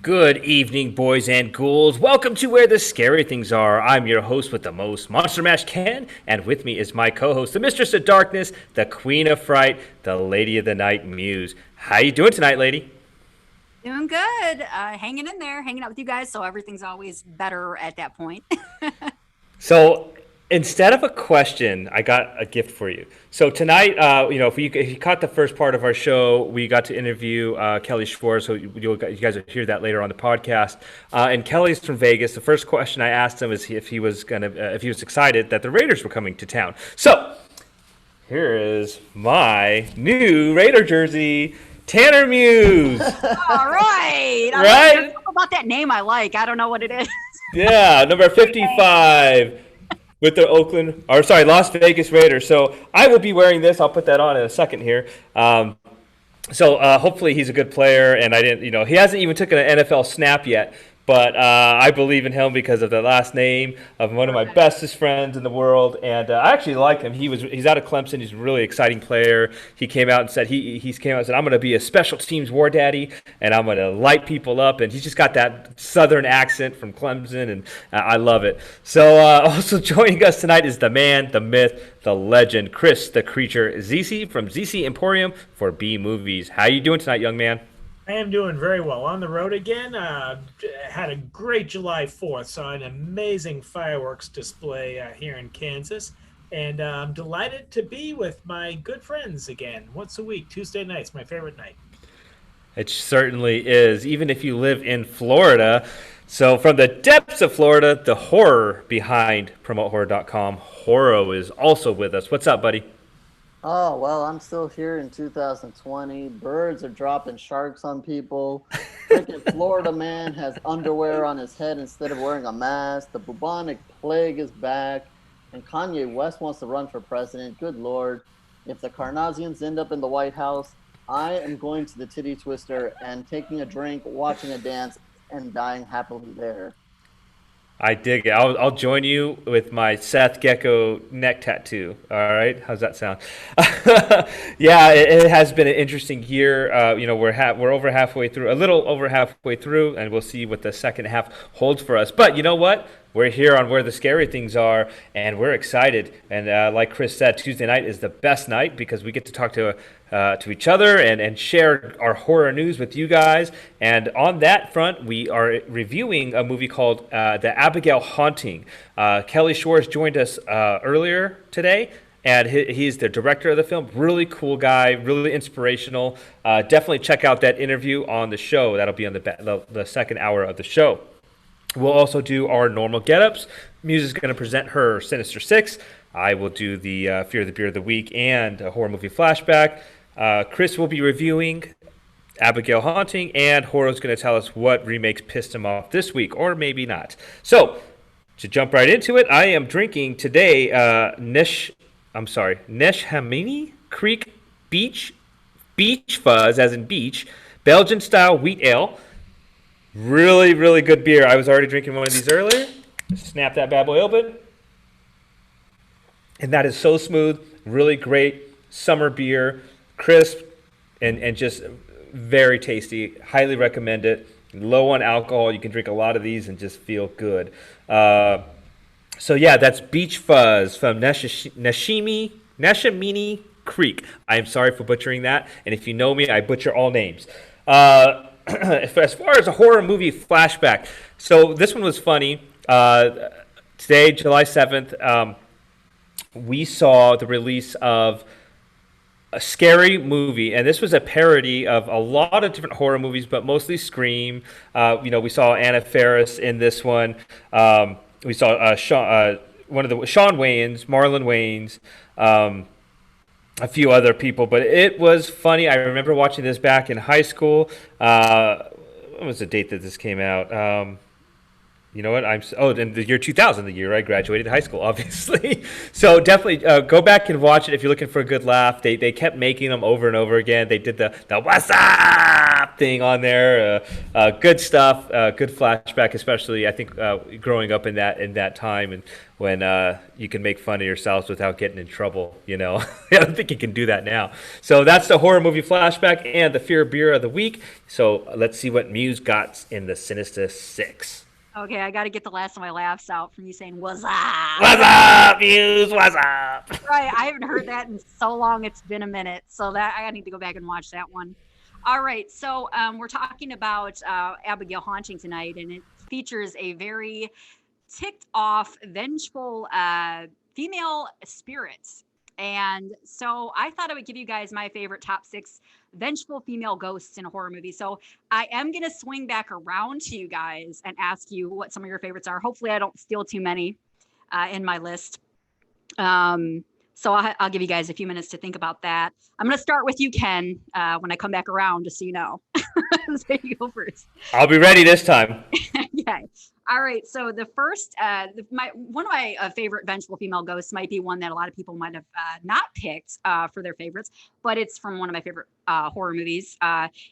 Good evening, boys and ghouls. Welcome to Where the Scary Things Are. I'm your host with the most, Monster Mash Ken, and with me is my co-host, the Mistress of Darkness, the Queen of Fright, the Lady of the Night Muse. How you doing tonight, lady? Doing good. Hanging in there, hanging out with you guys. So everything's always better at that point. So instead of a question, I got a gift for you. So tonight, if you caught the first part of our show, we got to interview Kelly Schwartz. So you guys will hear that later on the podcast. And Kelly's from Vegas. The first question I asked him is if he was excited that the Raiders were coming to town. So here is my new Raider jersey, Tanner Muse. All right. Right? About that name I like. I don't know what it is. Yeah, number 55 with the Las Vegas Raiders. So I will be wearing this. I'll put that on in a second here. So hopefully he's a good player, and he hasn't even taken an NFL snap yet. But I believe in him because of the last name of one of my bestest friends in the world, and I actually like him. He's out of Clemson. He's a really exciting player. He came out and said I'm going to be a special teams war daddy, and I'm going to light people up. And he's just got that Southern accent from Clemson, and I love it. So also joining us tonight is the man, the myth, the legend, Chris the Creature ZC from ZC Emporium for B Movies. How you doing tonight, young man? I am doing very well. On the road again. Had a great July 4th. Saw an amazing fireworks display here in Kansas. And I'm delighted to be with my good friends again once a week. Tuesday night's my favorite night. It certainly is, even if you live in Florida. So from the depths of Florida, the horror behind PromoteHorror.com, Horo is also with us. What's up, buddy? Oh, well, I'm still here in 2020. Birds are dropping sharks on people. Freaking Florida man has underwear on his head instead of wearing a mask. The bubonic plague is back. And Kanye West wants to run for president. Good Lord. If the Carnazians end up in the White House, I am going to the Titty Twister and taking a drink, watching a dance, and dying happily there. I dig it. I'll join you with my Seth Gecko neck tattoo. All right, how's that sound? Yeah, it has been an interesting year. We're over halfway through, a little over halfway through, and we'll see what the second half holds for us. But you know what? We're here on Where the Scary Things Are, and we're excited. And like Chris said, Tuesday night is the best night because we get to talk to each other and share our horror news with you guys. And on that front, we are reviewing a movie called The Abigail Haunting. Kelly Schwartz joined us earlier today, and he's the director of the film. Really cool guy, really inspirational. Definitely check out that interview on the show. That'll be on the second hour of the show. We'll also do our normal get-ups. Muse is going to present her Sinister Six. I will do the Fear of the Beer of the Week and a horror movie flashback. Chris will be reviewing Abigail Haunting, and Horo's going to tell us what remakes pissed him off this week, or maybe not. So, to jump right into it, I am drinking today Neshaminy Creek Beach Fuzz, as in beach, Belgian-style wheat ale. Really, really good beer. I was already drinking one of these earlier. Snap that bad boy open. And that is so smooth. Really great summer beer. Crisp and just very tasty. Highly recommend it. Low on alcohol. You can drink a lot of these and just feel good. So yeah, that's Beach Fuzz from Neshaminy Creek. I am sorry for butchering that. And if you know me, I butcher all names. As far as a horror movie flashback, so this one was funny. Today, July 7th, we saw the release of a scary movie, and this was a parody of a lot of different horror movies, but mostly Scream. We saw Anna Faris in this one. We saw Sean Wayans, Marlon Wayans, a few other people, but it was funny. I remember watching this back in high school. What was the date that this came out? You know what? And the year 2000, the year I graduated high school, obviously. So definitely go back and watch it if you're looking for a good laugh. They kept making them over and over again. They did the what's up thing on there. Good stuff. Good flashback, especially I think growing up in that time and when you can make fun of yourselves without getting in trouble. You know, I don't think you can do that now. So that's the horror movie flashback and the fear beer of the week. So let's see what Muse got in the Sinister Six. Okay, I got to get the last of my laughs out from you saying "What's up?" What's up, Muse? What's up? Right, I haven't heard that in so long. It's been a minute, so that I need to go back and watch that one. All right, so we're talking about Abigail Haunting tonight, and it features a very ticked off, vengeful female spirit. And so I thought I would give you guys my favorite top 6 vengeful female ghosts in a horror movie. So I am going to swing back around to you guys and ask you what some of your favorites are. Hopefully I don't steal too many in my list. So I'll give you guys a few minutes to think about that. I'm going to start with you, Ken, when I come back around, just so you know. So you go first. I'll be ready this time. Okay. All right. So the first, one of my favorite vengeful female ghosts might be one that a lot of people might have not picked for their favorites, but it's from one of my favorite horror movies.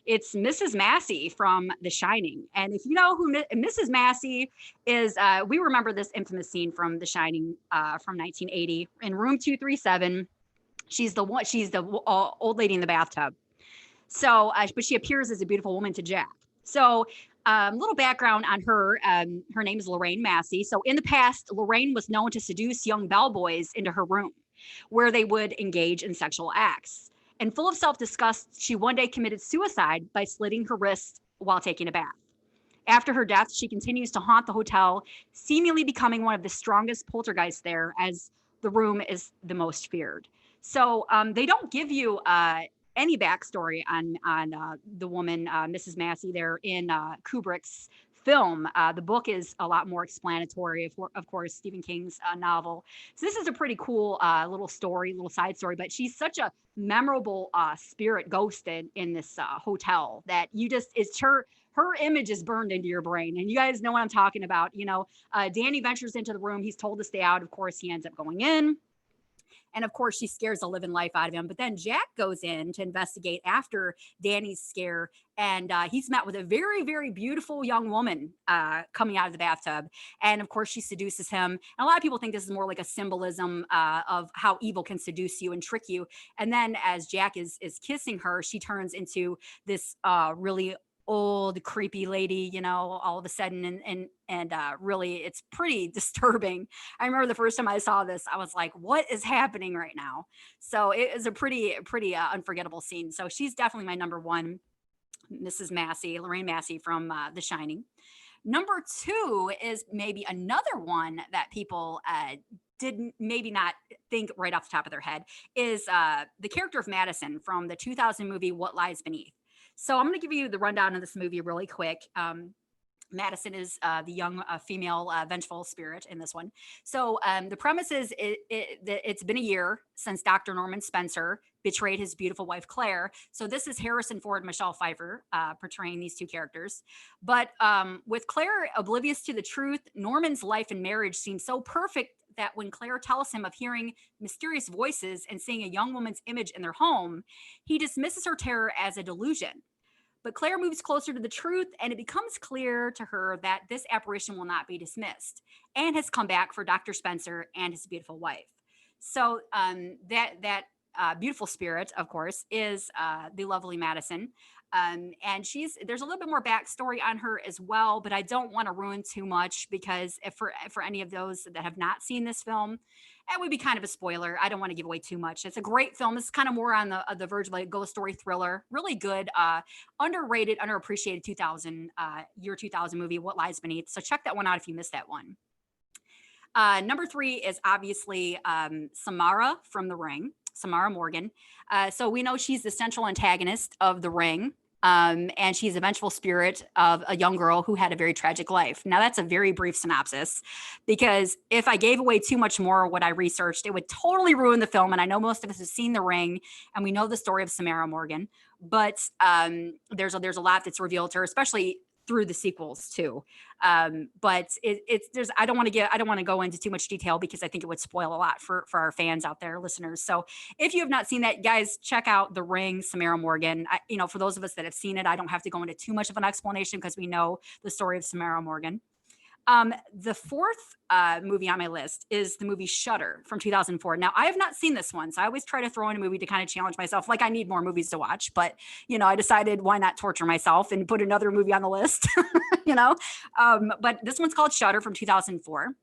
It's Mrs. Massey from The Shining. And if you know who Mrs. Massey is, we remember this infamous scene from The Shining from 1980 in room 237. She's the old lady in the bathtub. So, but she appears as a beautiful woman to Jack. So, little background on her. Her name is Lorraine Massey. So in the past, Lorraine was known to seduce young bellboys into her room where they would engage in sexual acts. And full of self-disgust, she one day committed suicide by slitting her wrist while taking a bath. After her death, she continues to haunt the hotel, seemingly becoming one of the strongest poltergeists there, as the room is the most feared. So they don't give you any backstory on the woman, Mrs. Massey, there in Kubrick's film. The book is a lot more explanatory, of course, Stephen King's novel. So this is a pretty cool little side story, but she's such a memorable spirit ghost in this hotel that her image is burned into your brain. And you guys know what I'm talking about. You know, Danny ventures into the room. He's told to stay out. Of course, he ends up going in. And of course, she scares the living life out of him. But then Jack goes in to investigate after Danny's scare. And he's met with a very, very beautiful young woman coming out of the bathtub. And of course, she seduces him. And a lot of people think this is more like a symbolism of how evil can seduce you and trick you. And then as Jack is kissing her, she turns into this really old creepy lady, you know, all of a sudden, and really it's pretty disturbing. I remember the first time I saw this, I was like, what is happening right now? So it is a pretty unforgettable scene. So she's definitely my number one, Mrs. Massey, Lorraine Massey from The Shining. Number 2 is maybe another one that people didn't maybe not think right off the top of their head, is the character of Madison from the 2000 movie What Lies Beneath. So I'm going to give you the rundown of this movie really quick. Madison is the young female vengeful spirit in this one. So the premise is it's been a year since Dr. Norman Spencer betrayed his beautiful wife, Claire. So this is Harrison Ford and Michelle Pfeiffer portraying these two characters. But with Claire oblivious to the truth, Norman's life and marriage seem so perfect that when Claire tells him of hearing mysterious voices and seeing a young woman's image in their home, he dismisses her terror as a delusion. But Claire moves closer to the truth, and it becomes clear to her that this apparition will not be dismissed and has come back for Dr. Spencer and his beautiful wife. So that beautiful spirit, of course, is the lovely Madison. And there's a little bit more backstory on her as well, but I don't want to ruin too much because for any of those that have not seen this film, it would be kind of a spoiler. I don't want to give away too much. It's a great film. It's kind of more on the verge of like a ghost story thriller. Really good, underrated, underappreciated 2000 movie, What Lies Beneath. So check that one out if you missed that one. Number 3 is obviously Samara from The Ring, Samara Morgan. So we know she's the central antagonist of The Ring. And she's a vengeful spirit of a young girl who had a very tragic life. Now, that's a very brief synopsis, because if I gave away too much more of what I researched, it would totally ruin the film. And I know most of us have seen The Ring, and we know the story of Samara Morgan. But there's a lot that's revealed to her, especially through the sequels too. But there's I don't want to go into too much detail because I think it would spoil a lot for our fans out there, listeners. So if you have not seen that, guys, check out The Ring, Samara Morgan. For those of us that have seen it, I don't have to go into too much of an explanation because we know the story of Samara Morgan. The fourth movie on my list is the movie Shudder from 2004. Now, I have not seen this one, so I always try to throw in a movie to kind of challenge myself. Like, I need more movies to watch, but, I decided why not torture myself and put another movie on the list, But this one's called Shudder from 2004.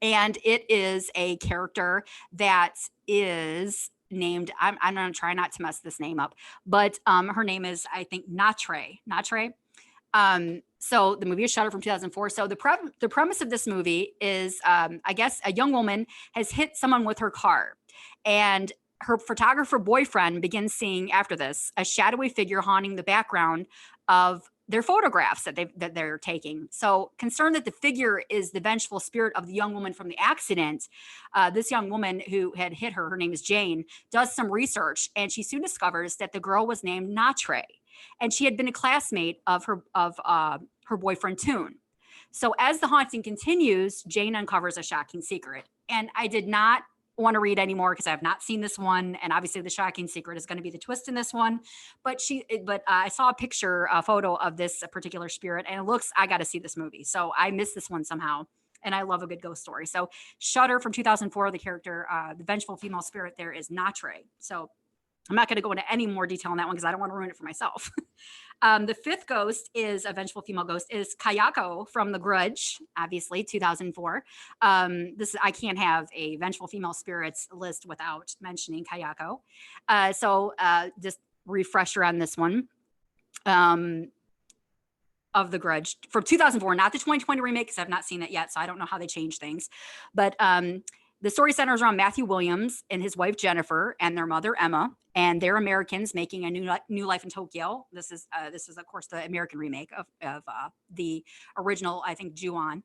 And it is a character that is named, I'm going to try not to mess this name up, but her name is, I think, Natre. So the movie is Shudder from 2004. So the premise of this movie is, I guess, a young woman has hit someone with her car, and her photographer boyfriend begins seeing after this a shadowy figure haunting the background of their photographs that they're taking. So concerned that the figure is the vengeful spirit of the young woman from the accident, this young woman who had hit her name is Jane, does some research, and she soon discovers that the girl was named Natre, and she had been a classmate of her boyfriend Toon. So as the haunting continues, Jane uncovers a shocking secret. And I did not want to read anymore because I have not seen this one. And obviously the shocking secret is going to be the twist in this one. But I saw a photo of this particular spirit, and it looks, I got to see this movie. So I missed this one somehow. And I love a good ghost story. So Shudder from 2004, the character, the vengeful female spirit there is Natre. So I'm not going to go into any more detail on that one because I don't want to ruin it for myself. The fifth ghost is a vengeful female ghost is Kayako from The Grudge, obviously 2004. I can't have a vengeful female spirits list without mentioning Kayako. So just refresher on this one. Of The Grudge from 2004, not the 2020 remake because I've not seen it yet, so I don't know how they change things. But the story centers around Matthew Williams and his wife Jennifer and their mother Emma, and they're Americans making a new life in Tokyo. This is of course the American remake of the original, I think, Ju-on.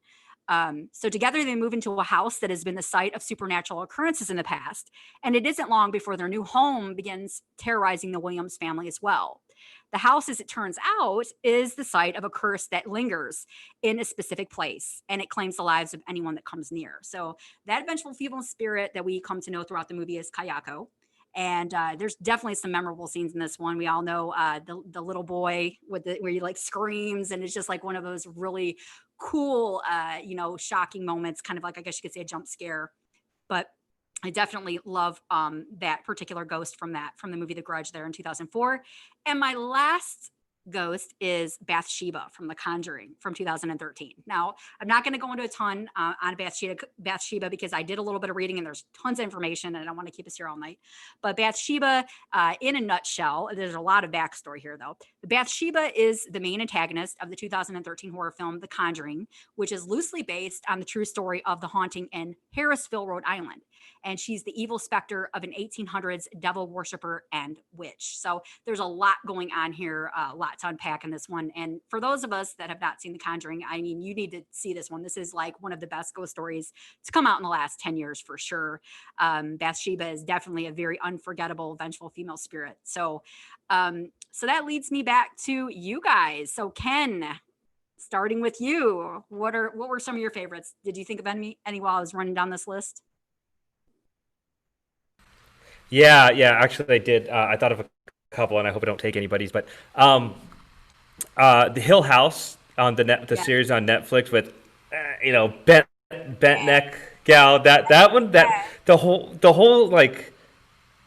So together they move into a house that has been the site of supernatural occurrences in the past, and it isn't long before their new home begins terrorizing the Williams family as well. The house, as it turns out, is the site of a curse that lingers in a specific place, and it claims the lives of anyone that comes near. So that vengeful female spirit that we come to know throughout the movie is Kayako. And there's definitely some memorable scenes in this one. We all know the little boy where he like screams, and it's just like one of those really cool, shocking moments, kind of like, I guess you could say, a jump scare. But I definitely love that particular ghost from the movie The Grudge there in 2004. And my last ghost is Bathsheba from The Conjuring from 2013. Now, I'm not going to go into a ton on Bathsheba because I did a little bit of reading and there's tons of information and I don't want to keep us here all night. But Bathsheba, in a nutshell, there's a lot of backstory here though. Bathsheba is the main antagonist of the 2013 horror film The Conjuring, which is loosely based on the true story of the haunting in Harrisville, Rhode Island. And she's the evil specter of an 1800s devil worshiper and witch. So there's a lot going on here, a lot to unpack in this one. And for those of us that have not seen The Conjuring, I mean, you need to see this one. This is like one of the best ghost stories to come out in the last 10 years for sure. Bathsheba is definitely a very unforgettable, vengeful female spirit. So that leads me back to you guys. So Ken, starting with you, what were some of your favorites? Did you think of any while I was running down this list? Yeah, actually I did. I thought of a couple, and I hope I don't take anybody's, but the Hill House on the series on Netflix with bent neck gal, that one, the whole like,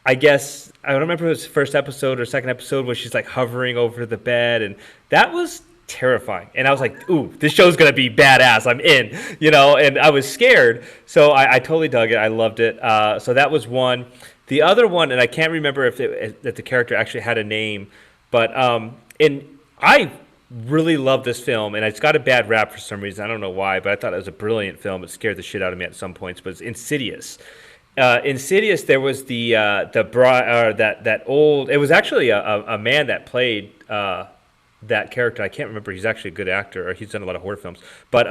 I guess I don't remember if it was first episode or second episode where she's like hovering over the bed, and that was terrifying. And I was like, ooh, this show's gonna be badass, I'm in, and I was scared, so I totally dug it. I loved it. So that was one. The other one, and I can't remember if the character actually had a name, but and I really love this film, and it's got a bad rap for some reason. I don't know why, but I thought it was a brilliant film. It scared the shit out of me at some points. But it's Insidious. Insidious. There was that old. It was actually a man that played that character. I can't remember. He's actually a good actor, or he's done a lot of horror films. But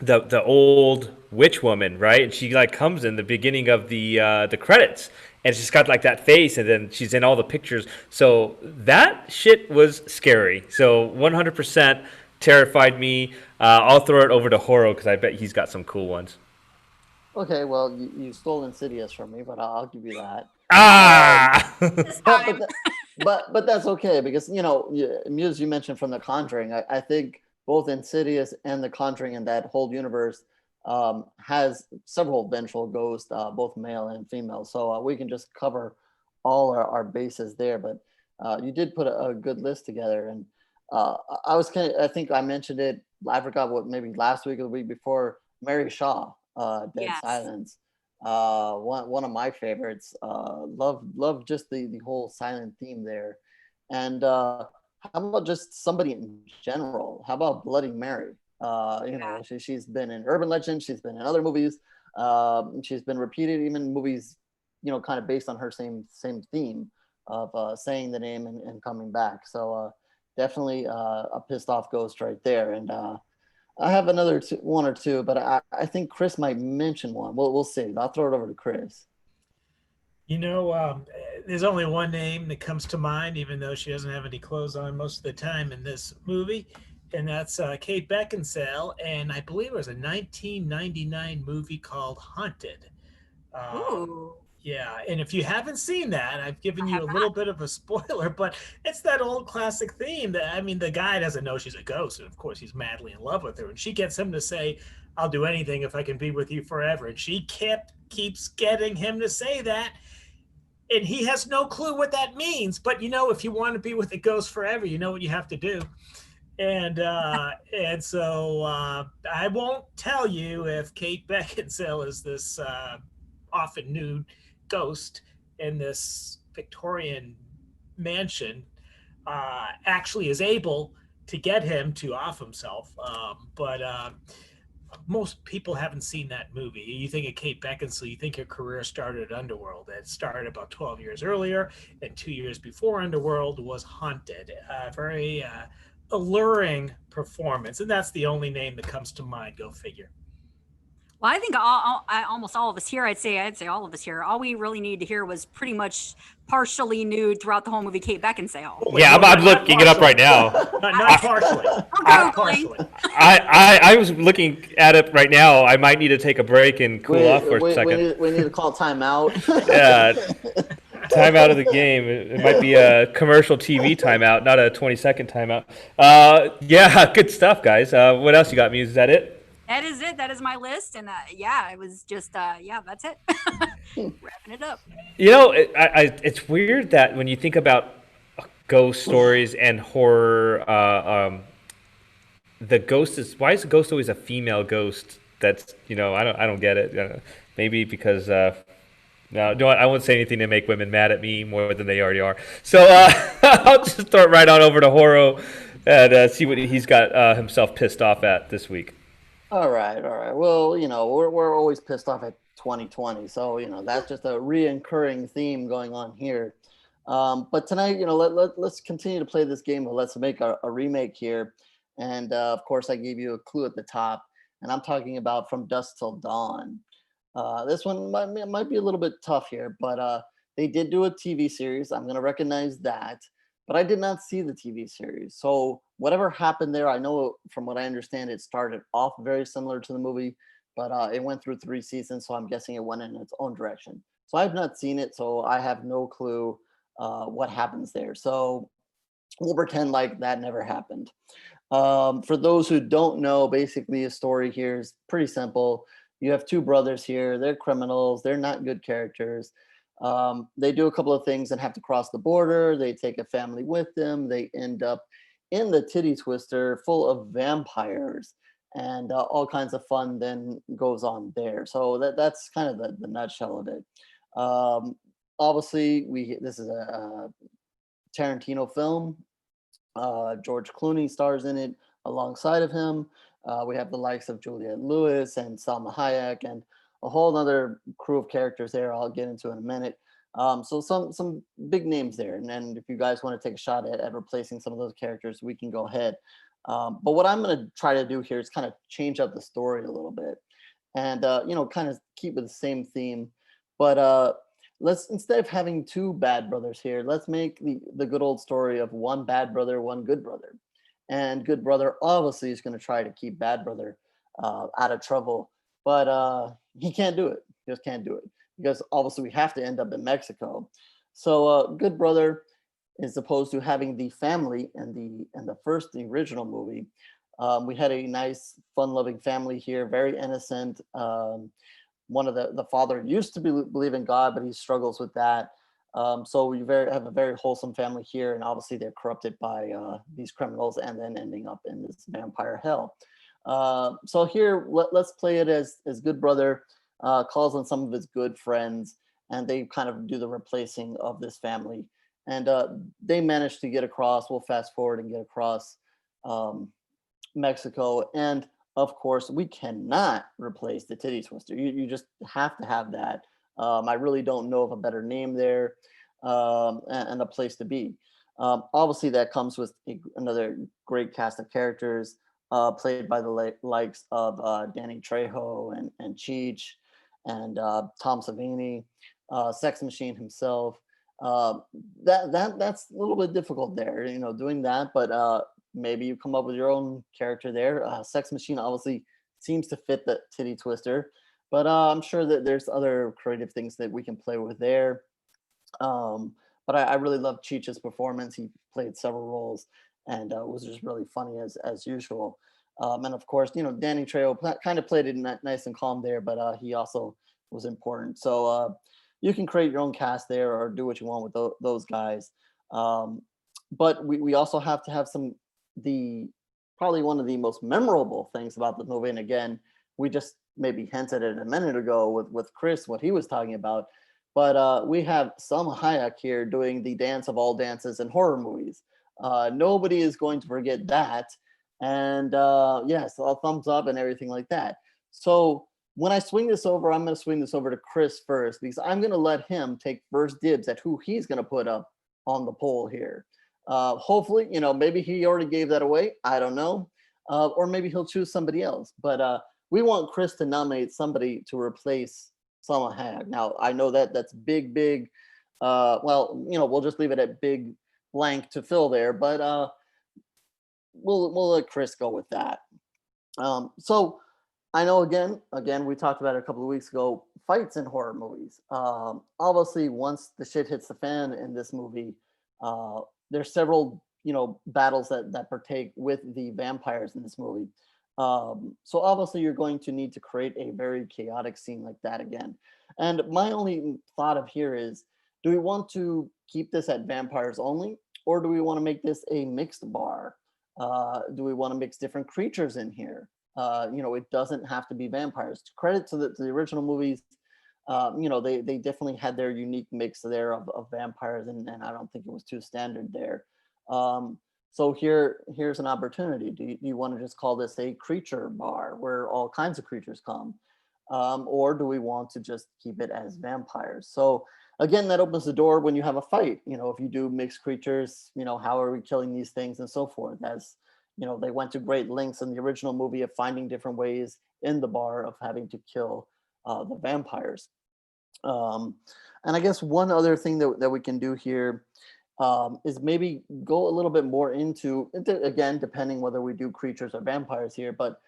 the old witch woman, right? And she like comes in the beginning of the credits, and she's got like that face, and then she's in all the pictures. So that shit was scary. So 100%, terrified me. I'll throw it over to Horo because I bet he's got some cool ones. Okay, well, you stole Insidious from me, but I'll give you that. Ah! This But time. but that's okay because Muse, you mentioned from The Conjuring. I think both Insidious and The Conjuring and that whole universe has several vengeful ghosts, both male and female. So we can just cover all our bases there. But you did put a good list together, and I was I think I mentioned it. I forgot what, maybe last week or the week before. Mary Shaw, Dead Yes. Silence, one of my favorites. Love just the whole silent theme there. And how about just somebody in general? How about Bloody Mary? Yeah. She's been in Urban Legend. She's been in other movies. She's been repeated even movies, kind of based on her same theme of saying the name and coming back. So definitely a pissed off ghost right there. And I have another one or two, but I think Chris might mention one. We'll see. I'll throw it over to Chris. There's only one name that comes to mind, even though she doesn't have any clothes on most of the time in this movie, and that's Kate Beckinsale. And I believe it was a 1999 movie called Haunted. Um, Ooh. yeah, and if you haven't seen that, I've given I you have a not. little bit of a spoiler, but it's that old classic theme that, I mean, the guy doesn't know she's a ghost, and of course he's madly in love with her, and she gets him to say, "I'll do anything if I can be with you forever," and she keeps getting him to say that, and he has no clue what that means. But if you want to be with a ghost forever, you know what you have to do. And so I won't tell you if Kate Beckinsale is this often nude ghost in this Victorian mansion actually is able to get him to off himself. But most people haven't seen that movie. You think of Kate Beckinsale, you think her career started at Underworld. It started about 12 years earlier, and 2 years before Underworld was Haunted. Very alluring performance, and that's the only name that comes to mind. Go figure. Well, I think almost all of us here, I'd say all of us here, all we really need to hear was pretty much partially nude throughout the whole movie, Kate Beckinsale. Wait, Yeah, no, I'm not looking it up right now. Not partially. I'm Not Googling. partially. I was looking at it right now. I might need to take a break and cool off for a second. We need to call timeout. Yeah, time out of the game. It might be a commercial TV timeout, not a 20-second timeout. Yeah, good stuff, guys. What else you got, Muse? Is that it? That is it. That is my list. And yeah, it was just, yeah, that's it. Wrapping it up. It's weird that when you think about ghost stories and horror, why is the ghost always a female ghost? That's I don't get it. Maybe because no, I won't say anything to make women mad at me more than they already are. So I'll just throw it right on over to Horo and see what he's got himself pissed off at this week. All right. Well, we're always pissed off at 2020, so that's just a reoccurring theme going on here. But tonight, let's continue to play this game. Let's make a remake here, and of course, I gave you a clue at the top, and I'm talking about From Dusk Till Dawn. This one might be a little bit tough here, but they did do a TV series. I'm gonna recognize that, but I did not see the TV series. So whatever happened there, I know from what I understand, it started off very similar to the movie, but it went through 3 seasons, so I'm guessing it went in its own direction. So I've not seen it, so I have no clue what happens there. So we'll pretend like that never happened. For those who don't know, basically a story here is pretty simple. You have two brothers here. They're criminals. They're not good characters. They do a couple of things and have to cross the border. They take a family with them. They end up in the titty twister full of vampires, and all kinds of fun then goes on there. So that's kind of the nutshell of it. Obviously, this is a Tarantino film. George Clooney stars in it alongside of him. We have the likes of Juliette Lewis and Salma Hayek and a whole other crew of characters there I'll get into in a minute. So some big names there. And then if you guys want to take a shot at replacing some of those characters, we can go ahead. But what I'm going to try to do here is kind of change up the story a little bit and, kind of keep with the same theme. But let's, instead of having two bad brothers here, let's make the good old story of one bad brother, one good brother. and good brother obviously is going to try to keep bad brother out of trouble, but he can't do it. He just can't do it because obviously we have to end up in Mexico. So good brother, as opposed to having the family in the original movie, we had a nice, fun-loving family here, very innocent. One of the father used to believe in God, but he struggles with that. So we have a very wholesome family here, and obviously they're corrupted by these criminals, and then ending up in this vampire hell. So here, let's play it as good brother calls on some of his good friends, and they kind of do the replacing of this family, and they manage to get across. We'll fast forward and get across Mexico, and of course, we cannot replace the titty twister. You just have to have that. I really don't know of a better name there, and a place to be. Obviously, that comes with another great cast of characters, played by the likes of Danny Trejo and Cheech and Tom Savini, Sex Machine himself. That's a little bit difficult there, doing that, but maybe you come up with your own character there. Sex Machine obviously seems to fit the titty twister, but I'm sure that there's other creative things that we can play with there. But I really love Cheech's performance. He played several roles and was just really funny as usual. And of course, Danny Trejo kind of played it nice and calm there, but he also was important. So you can create your own cast there or do what you want with those guys. But we also have to have probably one of the most memorable things about the movie. And again, we just maybe hinted at it a minute ago with Chris, what he was talking about. But we have Salma Hayek here doing the dance of all dances in horror movies. Nobody is going to forget that. And yes, a thumbs up and everything like that. So when I swing this over, I'm going to swing this over to Chris first, because I'm going to let him take first dibs at who he's going to put up on the poll here. Hopefully, maybe he already gave that away. I don't know. Or maybe he'll choose somebody else. But we want Chris to nominate somebody to replace Salma Hayek. Now, I know that's big. Well, we'll just leave it at big blank to fill there. But we'll let Chris go with that. So I know again, we talked about it a couple of weeks ago, fights in horror movies. Obviously, once the shit hits the fan in this movie, there's several, battles that partake with the vampires in this movie. So obviously you're going to need to create a very chaotic scene like that again. And my only thought of here is, do we want to keep this at vampires only, or do we want to make this a mixed bar? Do we want to mix different creatures in here? It doesn't have to be vampires. Credit to the original movies. They definitely had their unique mix there of vampires, and I don't think it was too standard there. So here's an opportunity. Do you want to just call this a creature bar where all kinds of creatures come? Or do we want to just keep it as vampires? So again, that opens the door when you have a fight. If you do mixed creatures, how are we killing these things and so forth? As they went to great lengths in the original movie of finding different ways in the bar of having to kill the vampires. And I guess one other thing that we can do here is maybe go a little bit more into, again, depending whether we do creatures or vampires here, but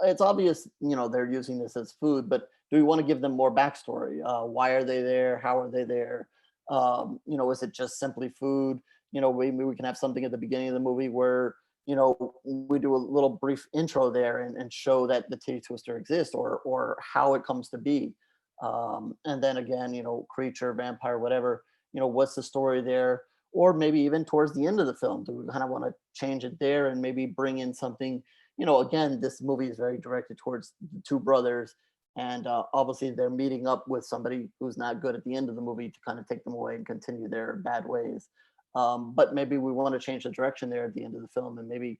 it's obvious, they're using this as food, but do we want to give them more backstory? Why are they there? How are they there? Is it just simply food? Maybe we can have something at the beginning of the movie where, we do a little brief intro there and show that the titty twister exists or how it comes to be. And then again, creature, vampire, whatever, what's the story there? Or maybe even towards the end of the film, do we kind of want to change it there and maybe bring in something, again, this movie is very directed towards the two brothers, and obviously they're meeting up with somebody who's not good at the end of the movie to kind of take them away and continue their bad ways. But maybe we want to change the direction there at the end of the film and maybe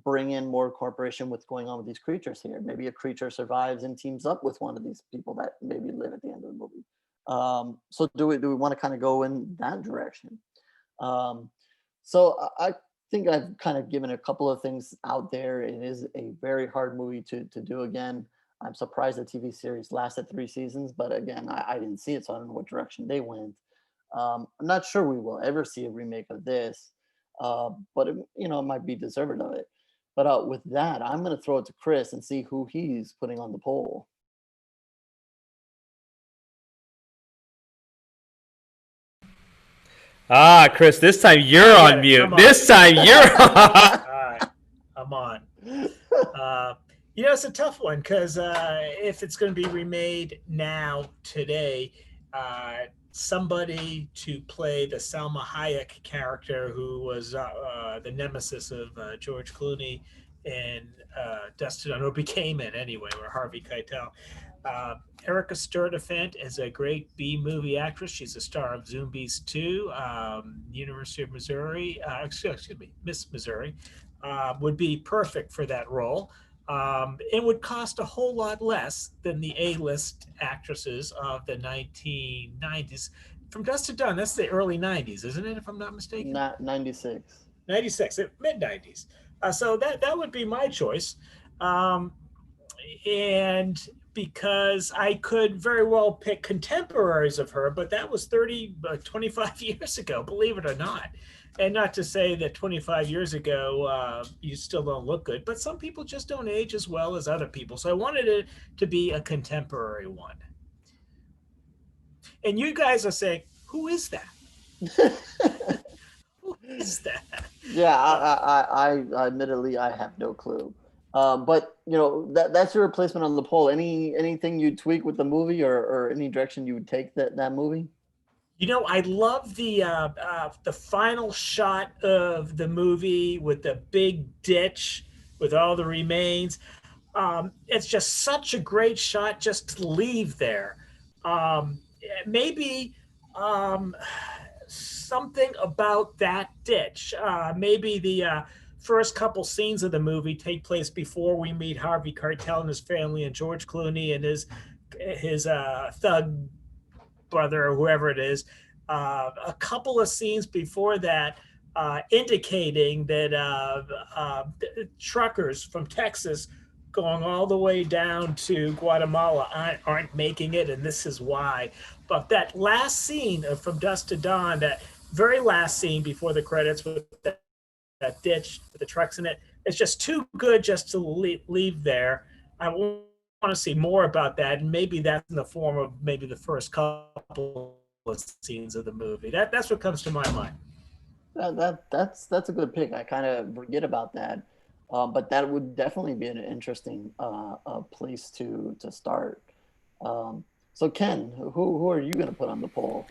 bring in more cooperation with going on with these creatures here. Maybe a creature survives and teams up with one of these people that maybe live at the end of the movie. So do we want to kind of go in that direction? So I think I've kind of given a couple of things out there. It is a very hard movie to do again. I'm surprised the TV series lasted 3 seasons, but again, I didn't see it, so I don't know what direction they went. I'm not sure we will ever see a remake of this. but it might be deserving of it. But with that, I'm gonna throw it to Chris and see who he's putting on the poll. Ah, Chris, this time you're on mute. Come on. This time you're on. All right, I'm on. It's a tough one because if it's going to be remade now, today, somebody to play the Salma Hayek character who was the nemesis of George Clooney and Dustin, or became it anyway, or Harvey Keitel. Erica Sturdivant is a great B-movie actress. She's a star of Zombies 2, University of Missouri, Miss Missouri, would be perfect for that role. It would cost a whole lot less than the A-list actresses of the 1990s. From dusk to dawn, that's the early 90s, isn't it, if I'm not mistaken? Not 96. 96, mid-90s. So that would be my choice. And because I could very well pick contemporaries of her, but that was 25 years ago, believe it or not. And not to say that 25 years ago, you still don't look good, but some people just don't age as well as other people. So I wanted it to be a contemporary one. And you guys are saying, who is that? Who is that? Yeah, I admittedly I have no clue. But that's your replacement on the poll. Anything you tweak with the movie, or any direction you would take that movie? I love the final shot of the movie with the big ditch with all the remains. It's just such a great shot just to leave there. Maybe something about that ditch. Maybe the first couple scenes of the movie take place before we meet Harvey Keitel and his family and George Clooney and his thug brother or whoever it is. A couple of scenes before that indicating that truckers from Texas going all the way down to Guatemala aren't making it, and this is why. But that last scene of From Dusk to Dawn, that very last scene before the credits with that ditch with the trucks in it, it's just too good just to leave there. I want to see more about that, and maybe that's in the form of maybe the first couple of scenes of the movie. That's what comes to my mind. That's a good pick. I kind of forget about that, but that would definitely be an interesting place to start. So Ken, who are you going to put on the poll?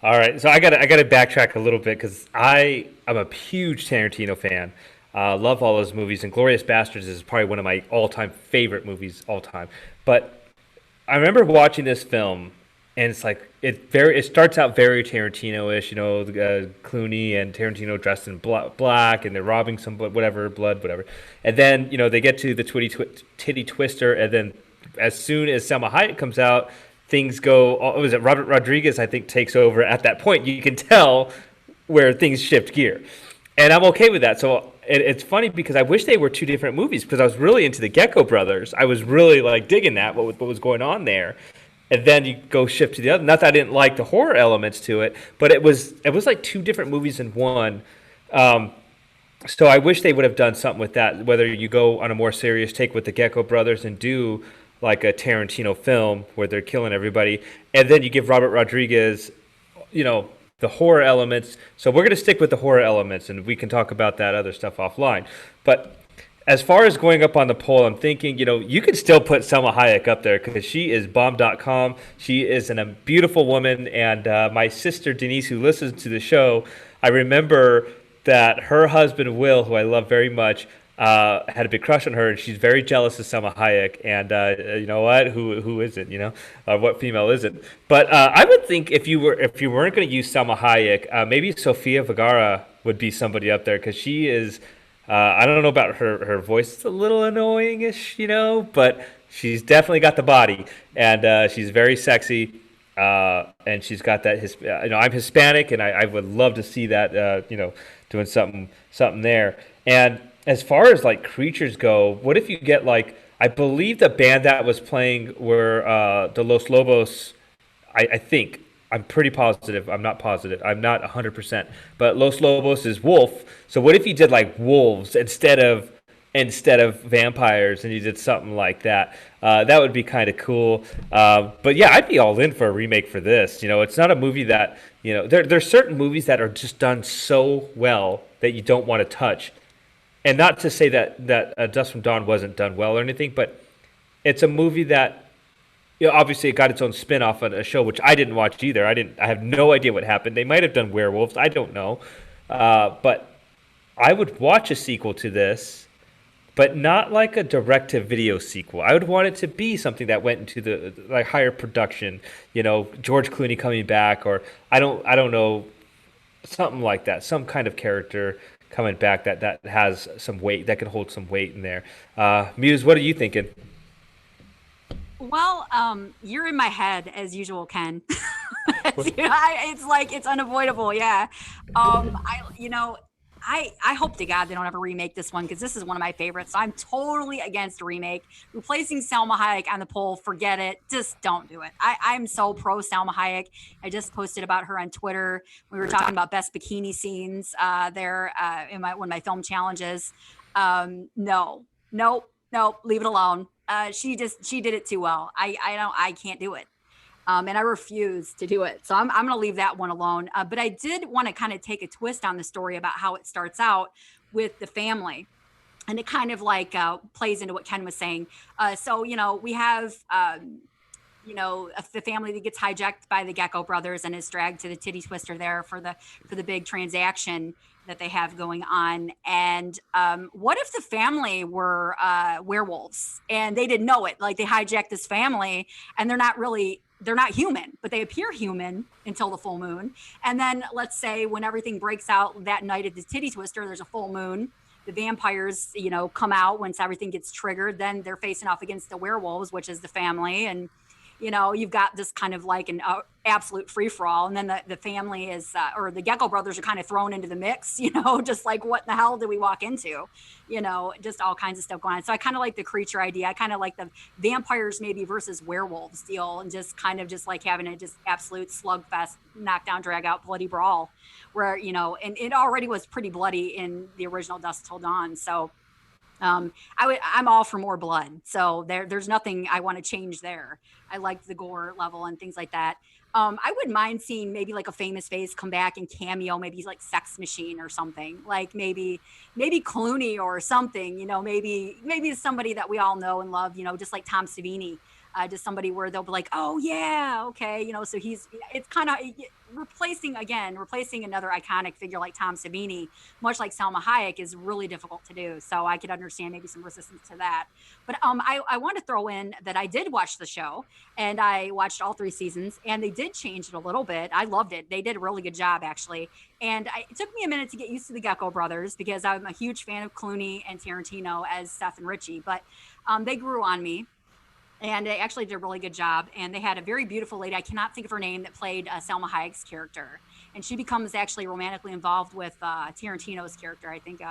All right, so I got to backtrack a little bit because I'm a huge Tarantino fan. Love all those movies, and Glorious Bastards is probably one of my all-time favorite movies all time. But I remember watching this film, and it's like it starts out very Tarantino-ish, Clooney and Tarantino dressed in black, and they're robbing some blood, whatever. And then they get to the titty twister, and then as soon as Salma Hayek comes out, things go. Was it Robert Rodriguez? I think takes over at that point. You can tell where things shift gear, and I'm okay with that. So it's funny because I wish they were two different movies because I was really into the Gecko Brothers. I was really digging that what was going on there, and then you go shift to the other. Not that I didn't like the horror elements to it, but it was like two different movies in one. So I wish they would have done something with that. Whether you go on a more serious take with the Gecko Brothers and do like a Tarantino film where they're killing everybody, and then you give Robert Rodriguez, the horror elements. So we're going to stick with the horror elements, and we can talk about that other stuff offline. But as far as going up on the poll, I'm thinking, you could still put Salma Hayek up there because she is bomb.com. She is a beautiful woman, and my sister Denise, who listens to the show, I remember that her husband Will, who I love very much, had a big crush on her, and she's very jealous of Salma Hayek. And you know what? Who isn't? What female isn't? But I would think if you weren't going to use Salma Hayek, maybe Sofia Vergara would be somebody up there because she is. I don't know about her voice; it's a little annoying-ish, but she's definitely got the body, and she's very sexy. And she's got that. I'm Hispanic, and I would love to see that. Doing something there. And as far as creatures go, what if you get I believe the band that was playing were the Los Lobos. I think I'm pretty positive. I'm not positive. I'm not 100%. But Los Lobos is wolf. So what if you did like wolves instead of vampires, and you did something like that? That would be kind of cool. But yeah, I'd be all in for a remake for this. It's not a movie that there's certain movies that are just done so well that you don't want to touch. And not to say that Dust from Dawn wasn't done well or anything, but it's a movie that obviously it got its own spin-off on a show which I didn't watch either. I have no idea what happened. They might have done werewolves. I don't know. But I would watch a sequel to this, but not like a direct-to-video sequel. I would want it to be something that went into the like higher production. George Clooney coming back, or I don't know, something like that. Some kind of character coming back that has some weight, that can hold some weight in there. Muse, what are you thinking? Well, you're in my head as usual, Ken. It's like it's unavoidable. Yeah. I hope to God they don't ever remake this one, because this is one of my favorites. I'm totally against a remake. Replacing Salma Hayek on the pole, forget it. Just don't do it. I'm so pro Salma Hayek. I just posted about her on Twitter. We were talking about best bikini scenes there in one of my film challenges. No, leave it alone. She did it too well. I can't do it. And I refuse to do it. So I'm going to leave that one alone. But I did want to kind of take a twist on the story about how it starts out with the family. And it kind of like plays into what Ken was saying. So, we have, the family that gets hijacked by the Gecko brothers and is dragged to the titty twister there for the big transaction that they have going on. And what if the family were werewolves and they didn't know it? Like, they hijacked this family and they're not human, but they appear human until the full moon. And then let's say when everything breaks out that night at the titty twister, there's a full moon. The vampires, come out once everything gets triggered. Then they're facing off against the werewolves, which is the family. And, you've got this kind of like an absolute free for all. And then the family is, or the Gecko brothers are kind of thrown into the mix, just like, what in the hell did we walk into? Just all kinds of stuff going on. So I kind of like the creature idea. I kind of like the vampires maybe versus werewolves deal, and just kind of just like having a just absolute slugfest, knockdown, drag out, bloody brawl where, and it already was pretty bloody in the original Dusk Till Dawn. So I'm all for more blood. So there's nothing I want to change there. I like the gore level and things like that. I wouldn't mind seeing maybe like a famous face come back and cameo. Maybe he's like Sex Machine or something. Like maybe Clooney or something. Maybe somebody that we all know and love. Just like Tom Savini. Just somebody where they'll be like, oh yeah, okay, so it's kind of replacing another iconic figure like Tom Savini, much like Salma Hayek, is really difficult to do. So I could understand maybe some resistance to that. But I want to throw in that I did watch the show, and I watched all 3 seasons, and they did change it a little bit. I loved it. They did a really good job, actually. And it took me a minute to get used to the Gecko brothers, because I'm a huge fan of Clooney and Tarantino as Seth and Richie, but they grew on me. And they actually did a really good job. And they had a very beautiful lady, I cannot think of her name, that played Salma Hayek's character. And she becomes actually romantically involved with Tarantino's character, I think,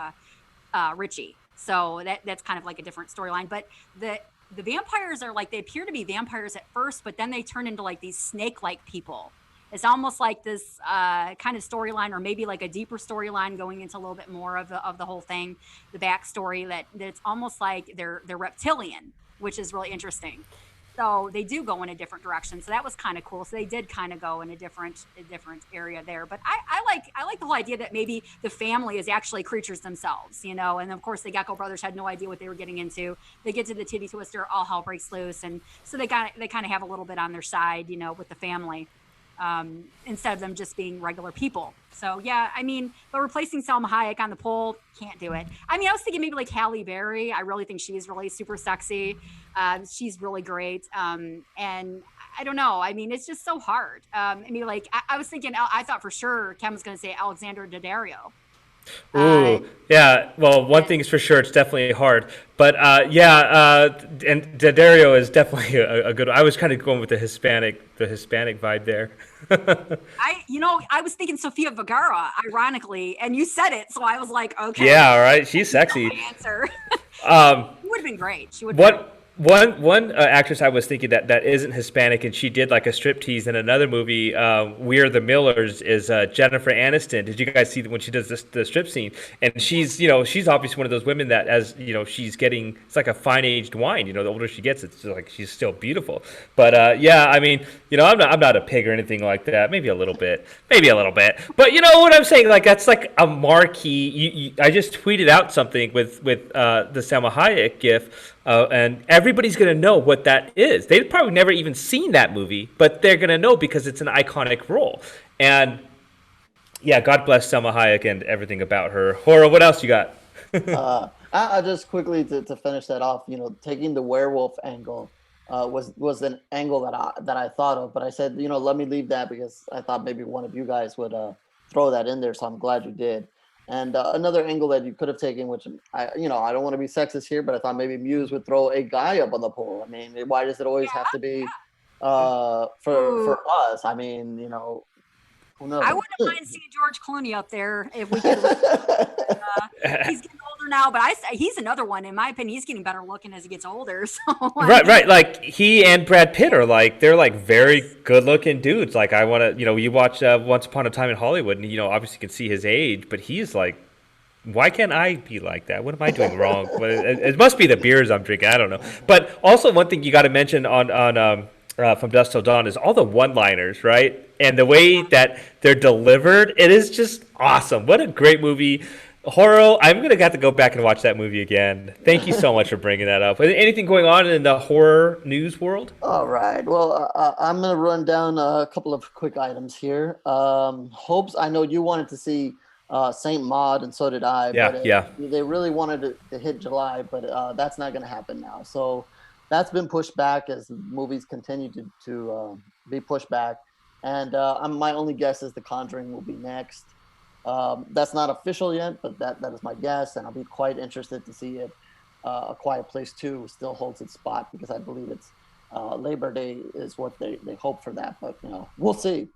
Richie. So that's kind of like a different storyline. But the vampires are like, they appear to be vampires at first, but then they turn into like these snake-like people. It's almost like this kind of storyline, or maybe like a deeper storyline going into a little bit more of the whole thing, the backstory, that it's almost like they're reptilian, which is really interesting. So they do go in a different direction. So that was kind of cool. So they did kind of go in a different area there. But I like the whole idea that maybe the family is actually creatures themselves, and of course the Gecko brothers had no idea what they were getting into. They get to the titty twister, all hell breaks loose, and so they kind of have a little bit on their side, with the family. Instead of them just being regular people. So yeah, but replacing Salma Hayek on the pole, can't do it. I was thinking maybe like Halle Berry. I really think she's really super sexy. She's really great. And I don't know. It's just so hard. I was thinking, I thought for sue Ken was going to say Alexander Daddario. Ooh, yeah. Well, one thing is for sure, it's definitely hard. But and Daddario is definitely a good. I was kind of going with the Hispanic vibe there. I was thinking Sofia Vergara, ironically, and you said it, so I was like, okay. Yeah, all right. She's sexy. Answer. She would have been great. One actress I was thinking that isn't Hispanic, and she did like a striptease in another movie, We're the Millers, is Jennifer Aniston. Did you guys see when she does the strip scene? And she's obviously one of those women that, as she's getting, it's like a fine aged wine. The older she gets, it's like she's still beautiful. But yeah, I mean, I'm not a pig or anything like that. Maybe a little bit, But you know what I'm saying? Like that's like a marquee. I just tweeted out something with the Salma Hayek gif. And everybody's going to know what that is. They've probably never even seen that movie, but they're going to know because it's an iconic role. And yeah, God bless Selma Hayek and everything about her. Hora, what else you got? I just quickly to finish that off. Taking the werewolf angle was an angle that I thought of, but I said, let me leave that because I thought maybe one of you guys would throw that in there. So I'm glad you did. And another angle that you could have taken, which I don't want to be sexist here, but I thought maybe Muse would throw a guy up on the pole. I mean, why does it always have to be for us? I mean, who knows? I wouldn't mind seeing George Clooney up there if we could. He's getting older now, but he's another one. In my opinion, he's getting better looking as he gets older. So Right. Like he and Brad Pitt are they're like very good looking dudes. Like I want to, you watch Once Upon a Time in Hollywood, and obviously you can see his age, but he's like, why can't I be like that? What am I doing wrong? It must be the beers I'm drinking. I don't know. But also one thing you got to mention on From Dusk Till Dawn is all the one-liners, right? And the way that they're delivered, it is just awesome. What a great movie. Horror, I'm going to have to go back and watch that movie again. Thank you so much for bringing that up. Anything going on in the horror news world? All right. Well, I'm going to run down a couple of quick items here. Hopes, I know you wanted to see Saint Maud, and so did I. Yeah. They really wanted to hit July, but that's not going to happen now. So that's been pushed back as movies continue to be pushed back. And my only guess is The Conjuring will be next. That's not official yet, but that is my guess, and I'll be quite interested to see if A Quiet Place 2 still holds its spot, because I believe it's Labor Day is what they hope for that, but we'll see.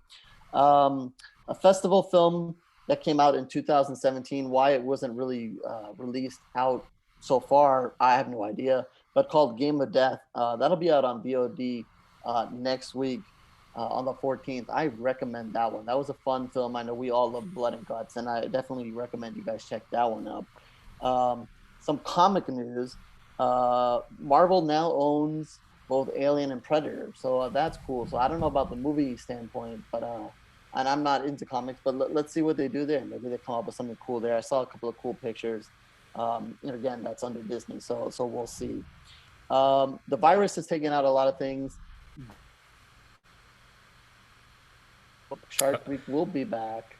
A festival film that came out in 2017, why it wasn't really released out so far, I have no idea, but called Game of Death. That'll be out on VOD next week. On the 14th. I recommend that one. That was a fun film. I know we all love blood and guts, and I definitely recommend you guys check that one up. Some comic news. Marvel now owns both Alien and Predator, so that's cool. So I don't know about the movie standpoint, but and I'm not into comics, but let's see what they do there. Maybe they come up with something cool there. I saw a couple of cool pictures. Again, that's under Disney, so we'll see. The virus has taken out a lot of things. Shark Week will be back.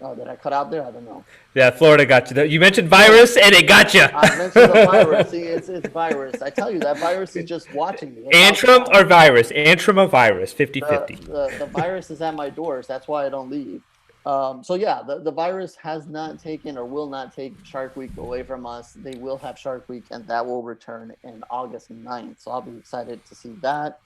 Oh, did I cut out there? I don't know. Yeah, Florida got you. You mentioned virus, and it got you. I mentioned the virus. See, it's virus. I tell you, that virus is just watching me. Antrim or virus? Antrim or virus? 50-50. The virus is at my doors. That's why I don't leave. So yeah, the virus has not taken or will not take Shark Week away from us. They will have Shark Week, and that will return in August 9th. So I'll be excited to see that.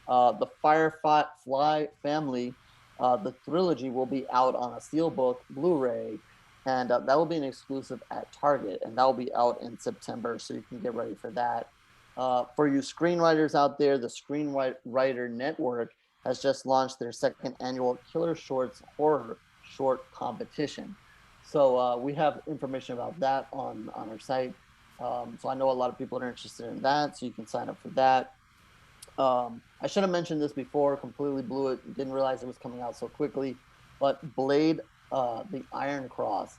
The Firefly family. The trilogy will be out on a Steelbook Blu-ray, and that will be an exclusive at Target, and that will be out in September, so you can get ready for that. For you screenwriters out there, the Screenwriter Network has just launched their second annual Killer Shorts Horror Short Competition. So we have information about that on our site. So I know a lot of people are interested in that, so you can sign up for that. I should have mentioned this before, completely blew it, didn't realize it was coming out so quickly, but Blade, the Iron Cross,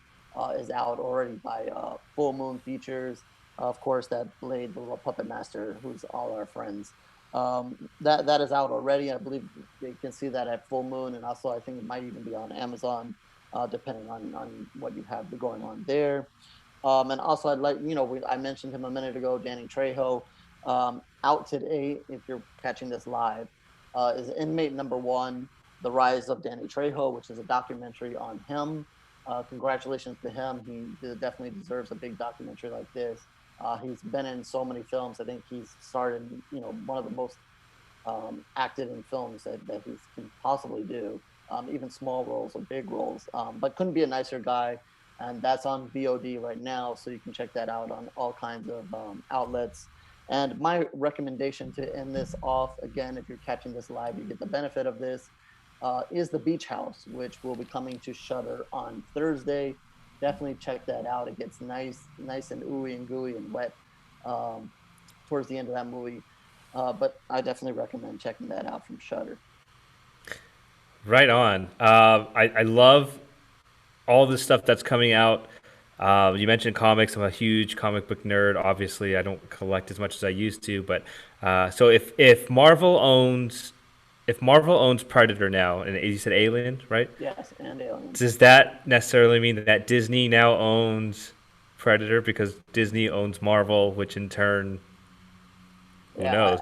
is out already by Full Moon Features. Of course, that Blade, the little puppet master, who's all our friends. That is out already. I believe you can see that at Full Moon, and also I think it might even be on Amazon, depending on what you have going on there. And also I'd like, I mentioned him a minute ago, Danny Trejo. Out today, if you're catching this live, is Inmate Number 1, The Rise of Danny Trejo, which is a documentary on him. Congratulations to him. He definitely deserves a big documentary like this. He's been in so many films. I think he's started, one of the most acted in films that he can possibly do, even small roles or big roles. But couldn't be a nicer guy. And that's on VOD right now, so you can check that out on all kinds of outlets. And my recommendation to end this off, again, if you're catching this live, you get the benefit of this, is The Beach House, which will be coming to Shudder on Thursday. Definitely check that out. It gets nice and ooey and gooey and wet towards the end of that movie. But I definitely recommend checking that out from Shudder. Right on. I love all the stuff that's coming out. You mentioned comics. I'm a huge comic book nerd. Obviously, I don't collect as much as I used to, but so if Marvel owns Predator now, and you said Alien, right? Yes, and Aliens. Does that necessarily mean that Disney now owns Predator because Disney owns Marvel, which in turn, who knows?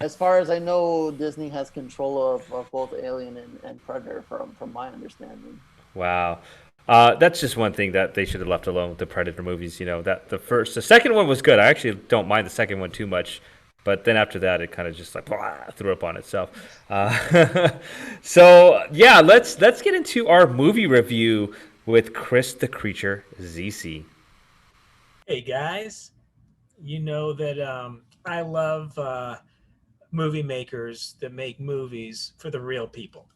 As far as I know, Disney has control of both Alien and Predator, from my understanding. Wow. That's just one thing that they should have left alone with the Predator movies. You know, that the second one was good. I actually don't mind the second one too much, but then after that, it kind of just like blah, threw up on itself. So yeah, let's get into our movie review with Chris the Creature ZC. Hey guys, you know that I love movie makers that make movies for the real people.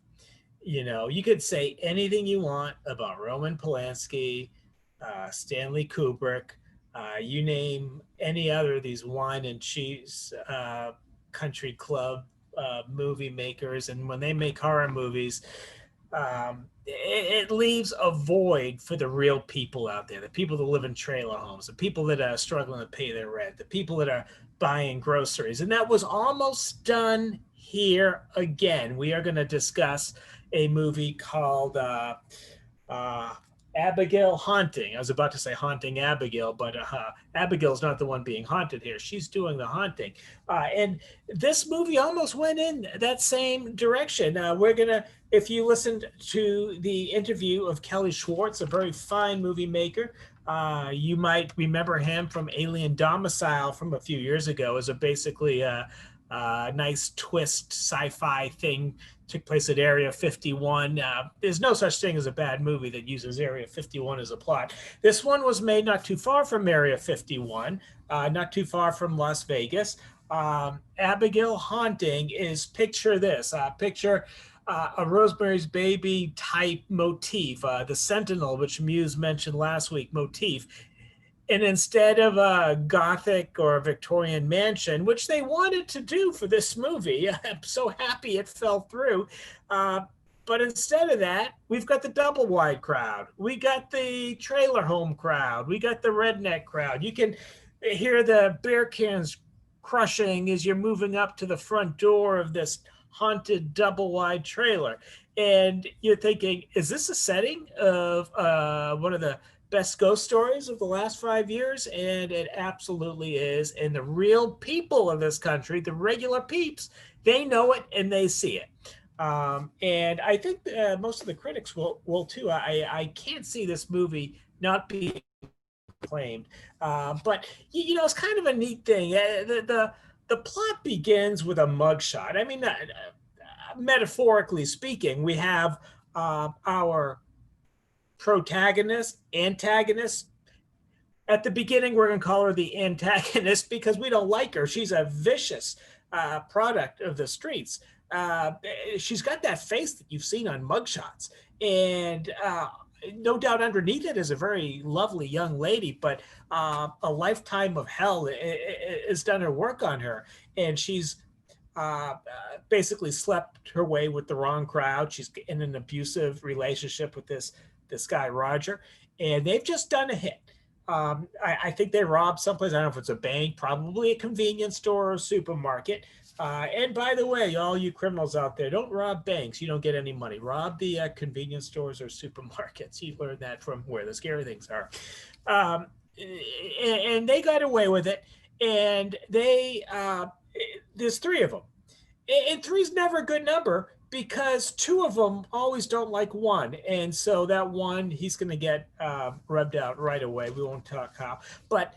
You know, you could say anything you want about Roman Polanski, Stanley Kubrick, you name any other of these wine and cheese country club movie makers, and when they make horror movies, it leaves a void for the real people out there, the people that live in trailer homes, the people that are struggling to pay their rent, the people that are buying groceries. And that was almost done here again. We are going to discuss a movie called Abigail Haunting. I was about to say Haunting Abigail, but Abigail's not the one being haunted here. She's doing the haunting. And this movie almost went in that same direction. We're going to, if you listened to the interview of Kelly Schwartz, a very fine movie maker, you might remember him from Alien Domicile from a few years ago as a basically nice twist sci-fi thing. Took place at Area 51. There's no such thing as a bad movie that uses Area 51 as a plot. This one was made not too far from Area 51, not too far from Las Vegas. Abigail Haunting is, picture this, picture a Rosemary's Baby type motif, the Sentinel, which Muse mentioned last week, motif. And instead of a Gothic or a Victorian mansion, which they wanted to do for this movie, I'm so happy it fell through. But instead of that, we've got the double wide crowd. We got the trailer home crowd. We got the redneck crowd. You can hear the beer cans crushing as you're moving up to the front door of this haunted double wide trailer. And you're thinking, is this a setting of one of the best ghost stories of the last 5 years? And it absolutely is. And the real people of this country, the regular peeps, they know it and they see it. And I think most of the critics will too. I can't see this movie not being acclaimed. But you know, it's kind of a neat thing. The plot begins with a mugshot. I mean, metaphorically speaking, we have our protagonist, antagonist. At the beginning, we're going to call her the antagonist because we don't like her. She's a vicious product of the streets. She's got that face that you've seen on mugshots. And no doubt underneath it is a very lovely young lady, but a lifetime of hell has done her work on her. And she's basically slept her way with the wrong crowd. She's in an abusive relationship with this guy, Roger, and they've just done a hit. I think they robbed someplace. I don't know if it's a bank, probably a convenience store or supermarket. And by the way, all you criminals out there, don't rob banks. You don't get any money. Rob the convenience stores or supermarkets. You learned that from where the scary things are. And they got away with it. And there's three of them. And three's never a good number because two of them always don't like one. And so that one, he's going to get rubbed out right away. We won't talk how. But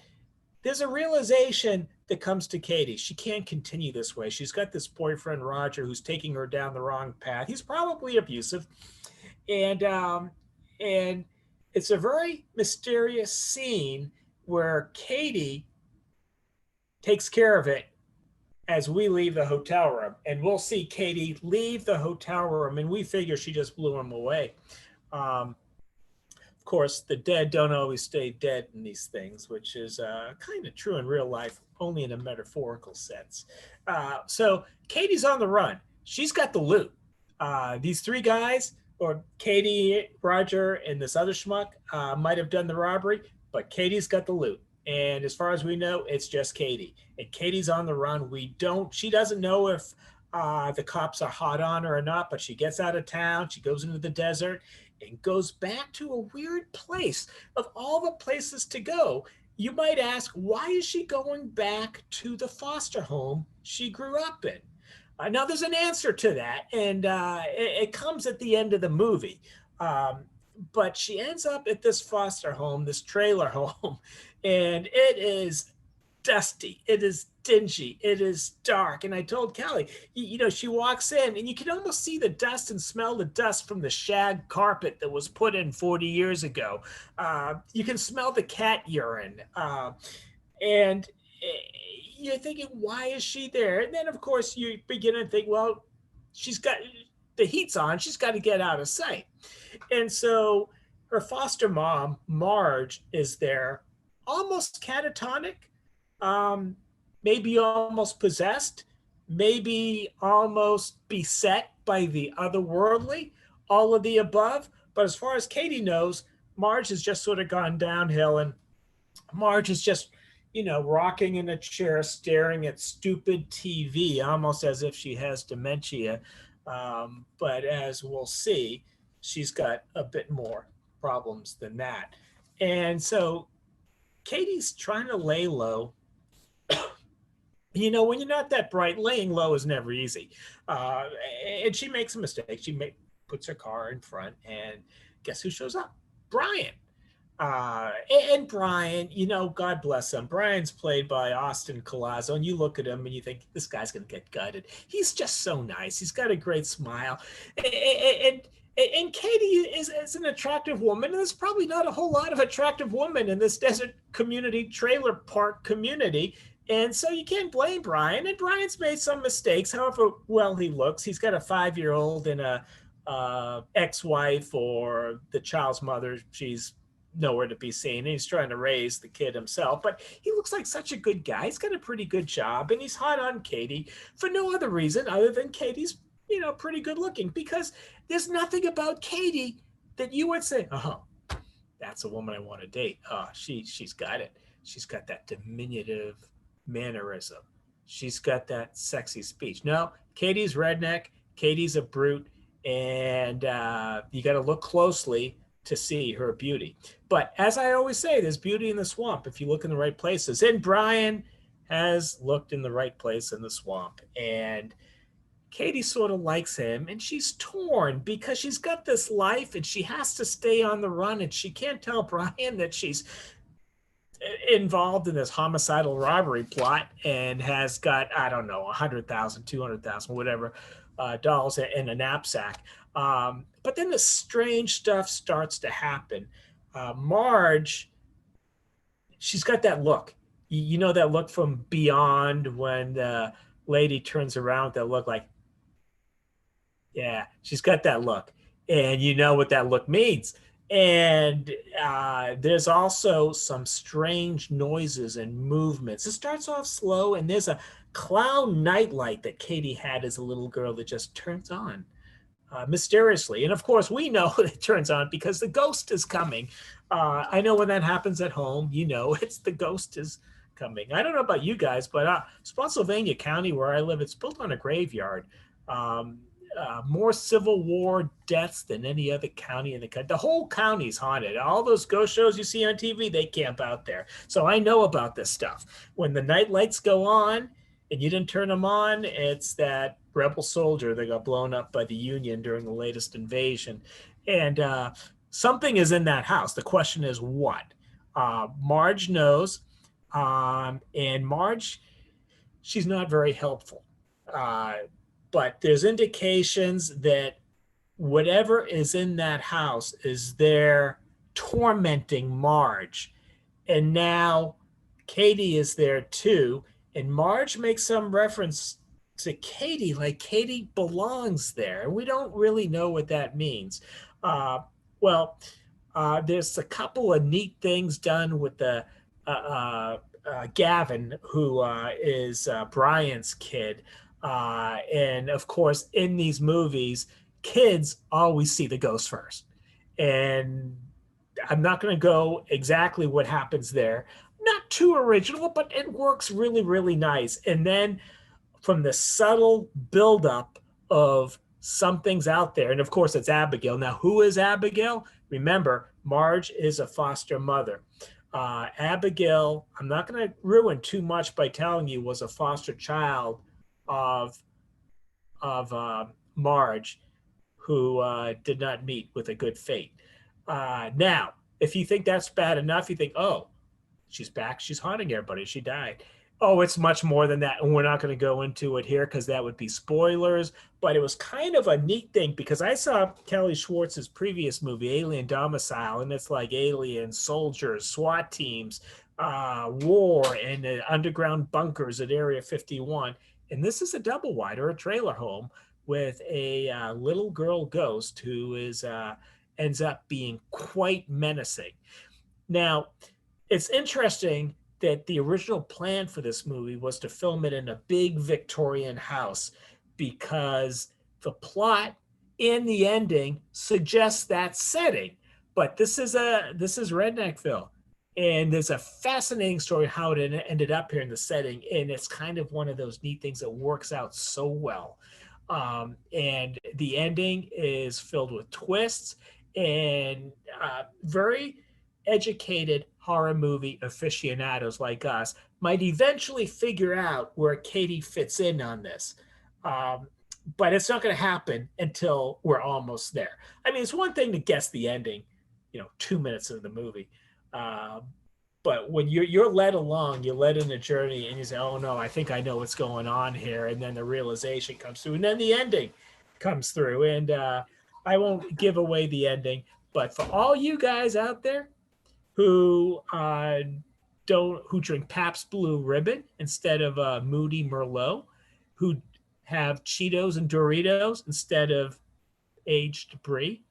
there's a realization that comes to Katie. She can't continue this way. She's got this boyfriend, Roger, who's taking her down the wrong path. He's probably abusive. And it's a very mysterious scene where Katie takes care of it as we leave the hotel room. And we'll see Katie leave the hotel room, and we figure she just blew him away. Of course, the dead don't always stay dead in these things, which is kind of true in real life, only in a metaphorical sense. So Katie's on the run. She's got the loot. These three guys, or Katie, Roger, and this other schmuck, might have done the robbery, but Katie's got the loot. And as far as we know, it's just Katie. And Katie's on the run. She doesn't know if the cops are hot on her or not, but she gets out of town. She goes into the desert and goes back to a weird place. Of all the places to go, you might ask, why is she going back to the foster home she grew up in? Now, there's an answer to that, and it comes at the end of the movie. But she ends up at this foster home, this trailer home, and it is dusty. It is dingy. It is dark. And I told Callie, she walks in and you can almost see the dust and smell the dust from the shag carpet that was put in 40 years ago. You can smell the cat urine. And you're thinking, why is she there? And then, of course, you begin to think, well, she's got the heat's on. She's got to get out of sight. And so her foster mom, Marge, is there, almost catatonic, maybe almost possessed, maybe almost beset by the otherworldly, all of the above. But as far as Katie knows, Marge has just sort of gone downhill, and Marge is just, rocking in a chair, staring at stupid TV, almost as if she has dementia. But as we'll see, she's got a bit more problems than that. And so Katie's trying to lay low. When you're not that bright, laying low is never easy. And she makes a mistake. She puts her car in front, and guess who shows up? Brian. And Brian, God bless him. Brian's played by Austin Collazo, and you look at him and you think, this guy's going to get gutted. He's just so nice. He's got a great smile. And Katie is an attractive woman, and there's probably not a whole lot of attractive women in this desert community, trailer park community. And so you can't blame Brian. And Brian's made some mistakes, however well he looks. He's got a 5-year-old and a ex-wife, or the child's mother. She's nowhere to be seen. And he's trying to raise the kid himself. But he looks like such a good guy. He's got a pretty good job. And he's hot on Katie for no other reason other than Katie's pretty good looking, because there's nothing about Katie that you would say, oh, that's a woman I want to date. Oh, she's got it. She's got that diminutive mannerism. She's got that sexy speech. No, Katie's redneck. Katie's a brute. And you got to look closely to see her beauty. But as I always say, there's beauty in the swamp if you look in the right places. And Brian has looked in the right place in the swamp. And Katie sort of likes him, and she's torn because she's got this life and she has to stay on the run, and she can't tell Brian that she's involved in this homicidal robbery plot and has got, I don't know, 100,000, 200,000, whatever, dollars in a knapsack. But then the strange stuff starts to happen. Marge, she's got that look. That look from Beyond, when the lady turns around with that look like, yeah, she's got that look. And you know what that look means. And there's also some strange noises and movements. It starts off slow, and there's a clown nightlight that Katie had as a little girl that just turns on mysteriously. And of course, we know it turns on because the ghost is coming. I know when that happens at home, it's the ghost is coming. I don't know about you guys, but Spotsylvania County, where I live, it's built on a graveyard. More Civil War deaths than any other county in the country. The whole county's haunted. All those ghost shows you see on TV, they camp out there. So I know about this stuff. When the night lights go on and you didn't turn them on, it's that rebel soldier that got blown up by the Union during the latest invasion. And something is in that house. The question is what? Marge knows. And Marge, she's not very helpful. But there's indications that whatever is in that house is there tormenting Marge. And now Katie is there too. and Marge makes some reference to Katie, like Katie belongs there. And we don't really know what that means. Uh, well, there's a couple of neat things done with the Gavin, who is Brian's kid. And of course, in these movies, kids always see the ghost first. And I'm not going to go exactly what happens there. Not too original, but it works really, really nice. And then from the subtle buildup of something's out there, and of course it's Abigail. Now, who is Abigail? Remember, Marge is a foster mother. Abigail, I'm not going to ruin too much by telling you, was a foster child of Marge, who did not meet with a good fate. Now, if you think that's bad enough, you think, oh, she's back, she's haunting everybody, she died. Oh, it's much more than that. And we're not going to go into it here because that would be spoilers. But it was kind of a neat thing because I saw Kelly Schwartz's previous movie, Alien Domicile, and it's like aliens, soldiers, SWAT teams, war, and underground bunkers at Area 51. And this is a double wide or a trailer home with a little girl ghost who is ends up being quite menacing. Now, it's interesting that the original plan for this movie was to film it in a big Victorian house because the plot and the ending suggests that setting. But this is Redneckville, and there's a fascinating story how it ended up here in the setting, and it's kind of one of those neat things that works out so well. And the ending is filled with twists and very educated horror movie aficionados like us might eventually figure out where Katie fits in on this. But it's not going to happen until we're almost there. I mean, it's one thing to guess the ending, 2 minutes of the movie. But when you're led along, you're led in a journey and you say, oh no, I think I know what's going on here. And then the realization comes through and then the ending comes through. And I won't give away the ending, but for all you guys out there who drink Pabst Blue Ribbon instead of Moody Merlot, who have Cheetos and Doritos instead of aged brie,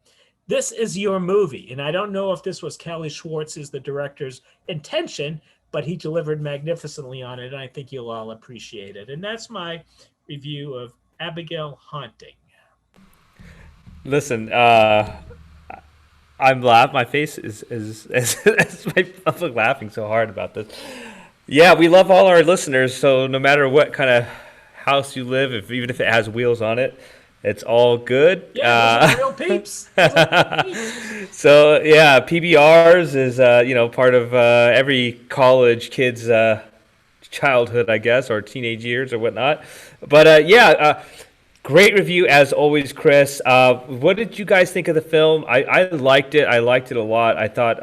this is your movie. And I don't know if this was Kelly Schwartz's, the director's, intention, but he delivered magnificently on it, and I think you'll all appreciate it. And that's my review of Abigail Haunting. Listen, I'm laughing. My face is I'm laughing so hard about this. Yeah, we love all our listeners. So no matter what kind of house you live, even if it has wheels on it, it's all good. Yeah, those are real peeps. So yeah, PBRs is part of every college kid's childhood, I guess, or teenage years or whatnot. But great review as always, Chris. What did you guys think of the film? I liked it. I liked it a lot. I thought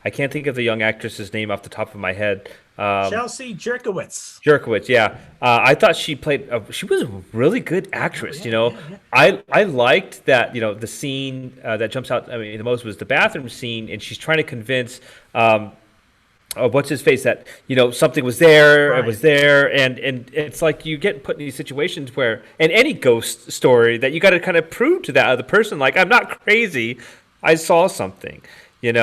I can't think of the young actress's name off the top of my head. Chelsea Jerkowitz. Yeah. I thought she was a really good actress. I liked that. The scene that jumps out. I mean, the most was the bathroom scene, and she's trying to convince. What's his face that something was there, right. It was there, and it's like you get put in these situations where in any ghost story that you got to kind of prove to that other person, like, I'm not crazy, I saw something, and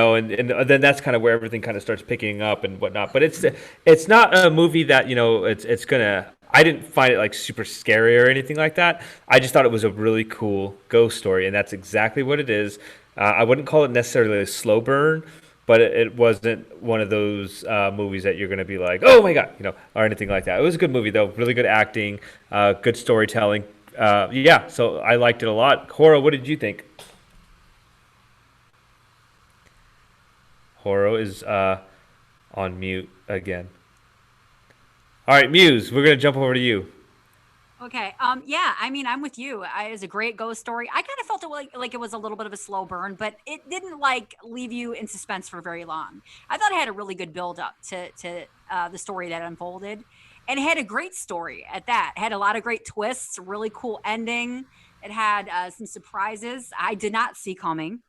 then that's kind of where everything kind of starts picking up and whatnot. But it's not a movie that it's gonna. I didn't find it like super scary or anything like that. I just thought it was a really cool ghost story, and that's exactly what it is. I wouldn't call it necessarily a slow burn, but it wasn't one of those movies that you're going to be like, oh my God, or anything like that. It was a good movie though, really good acting, good storytelling. So I liked it a lot. Horo, what did you think? Horo is on mute again. All right, Muse, we're going to jump over to you. Okay. Yeah, I mean, I'm with you. It was a great ghost story. I kind of felt it like it was a little bit of a slow burn, but it didn't leave you in suspense for very long. I thought it had a really good build up to the story that unfolded, and it had a great story at that. It had a lot of great twists, a really cool ending. It had some surprises I did not see coming.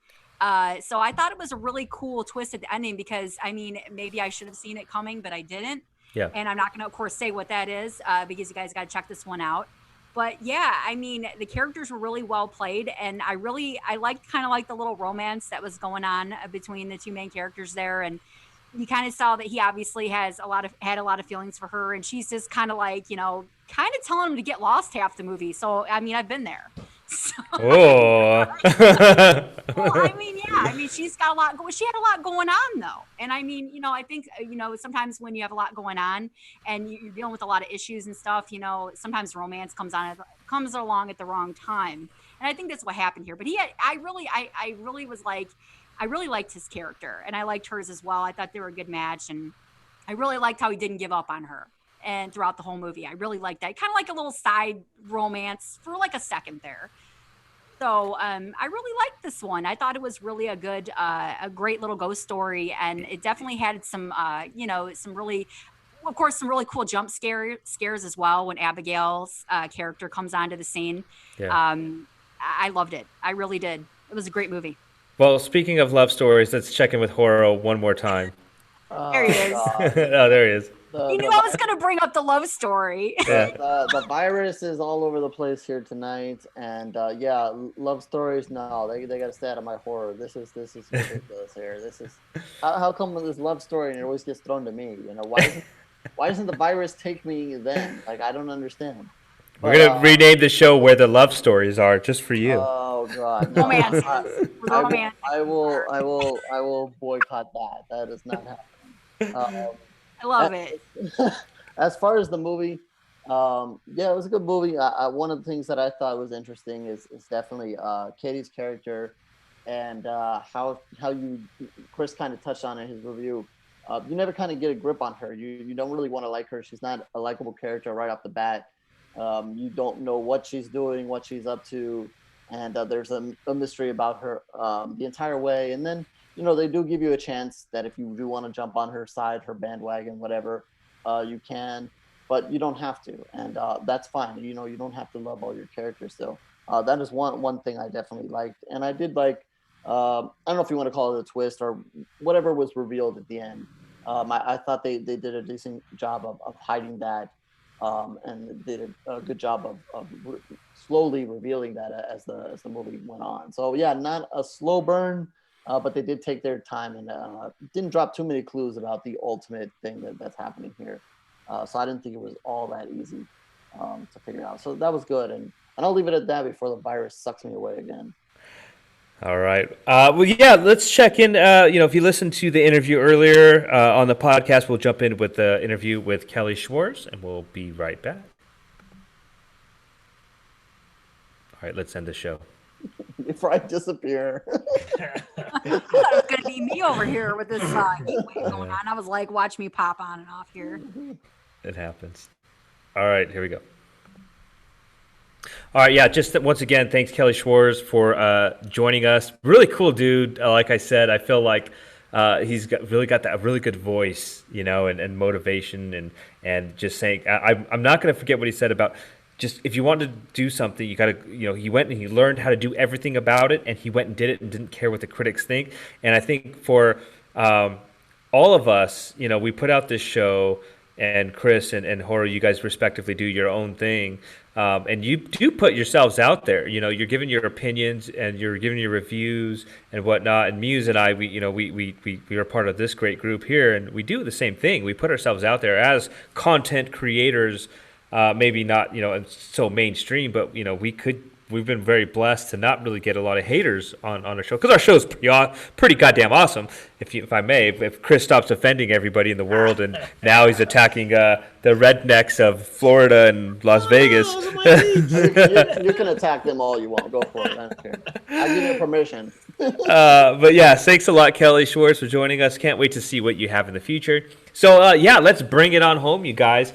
So I thought it was a really cool twist at the ending because, I mean, maybe I should have seen it coming, but I didn't. Yeah. And I'm not going to, of course, say what that is because you guys got to check this one out. But yeah, I mean, the characters were really well played, and I liked kind of like the little romance that was going on between the two main characters there, and you kind of saw that he obviously had a lot of feelings for her, and she's just kind of like, kind of telling him to get lost half the movie. So I mean, I've been there. So, Oh. well, I mean, yeah, I mean, she had a lot going on though. And I mean, I think, sometimes when you have a lot going on and you're dealing with a lot of issues and stuff, sometimes romance comes along at the wrong time. And I think that's what happened here. But I really liked his character, and I liked hers as well. I thought they were a good match, and I really liked how he didn't give up on her. And throughout the whole movie, I really liked that. Kind of like a little side romance for like a second there. So I really liked this one. I thought it was really a great little ghost story, and it definitely had some really cool jump scares as well when Abigail's character comes onto the scene. Yeah. I loved it. I really did. It was a great movie. Well, speaking of love stories, let's check in with Horo one more time. There he is. Oh, there he is. You knew I was going to bring up the love story. Yeah. The virus is all over the place here tonight, and love stories. No, they got to stay out of my horror. This is ridiculous here. This is how come this love story and it always gets thrown to me? Why doesn't the virus take me then? Like, I don't understand. We're gonna rename the show "Where the Love Stories Are" just for you. Oh God, no. Romance. I will boycott that. That is not happening. I love it. As far as the movie, it was a good movie. One of the things that I thought was interesting is definitely Katie's character, and how Chris kind of touched on in his review. You never kind of get a grip on her. You don't really want to like her. She's not a likable character right off the bat. You don't know what she's doing, what she's up to, and there's a mystery about her the entire way. And then they do give you a chance that if you do want to jump on her side, her bandwagon, whatever, you can, but you don't have to, and that's fine. You don't have to love all your characters still. That is one thing I definitely liked, and I did like. I don't know if you want to call it a twist or whatever was revealed at the end. I thought they did a decent job of hiding that. And did a good job of slowly revealing that as the movie went on. So yeah, not a slow burn, but they did take their time and didn't drop too many clues about the ultimate thing that's happening here. So I didn't think it was all that easy to figure out. So that was good, and I'll leave it at that before the virus sucks me away again. All right. Well, yeah, let's check in. If you listened to the interview earlier on the podcast, we'll jump in with the interview with Kelly Schwartz, and we'll be right back. All right, let's end the show. Before I disappear. I thought it was going to be me over here with this heat wave going on. I was like, watch me pop on and off here. It happens. All right, here we go. All right, yeah, just once again, thanks Kelly Schwartz for joining us. Really cool dude. Like I said, I feel like he's really got that really good voice, and motivation, and just saying. I'm not going to forget what he said about just if you want to do something, you got to, he went and he learned how to do everything about it, and he went and did it and didn't care what the critics think. And I think for all of us, we put out this show, and Chris and Horo, you guys respectively do your own thing. And you do put yourselves out there. You're giving your opinions and you're giving your reviews and whatnot. And Muse and I, we are part of this great group here, and we do the same thing. We put ourselves out there as content creators, maybe not so mainstream, but we've been very blessed to not really get a lot of haters on our show, because our show is pretty goddamn awesome. If I may, if Chris stops offending everybody in the world, and now he's attacking the rednecks of Florida and Las Vegas. You can attack them all you want. Go for it. I don't care. I give you permission. But yeah, thanks a lot, Kelly Schwartz, for joining us. Can't wait to see what you have in the future. So let's bring it on home, you guys.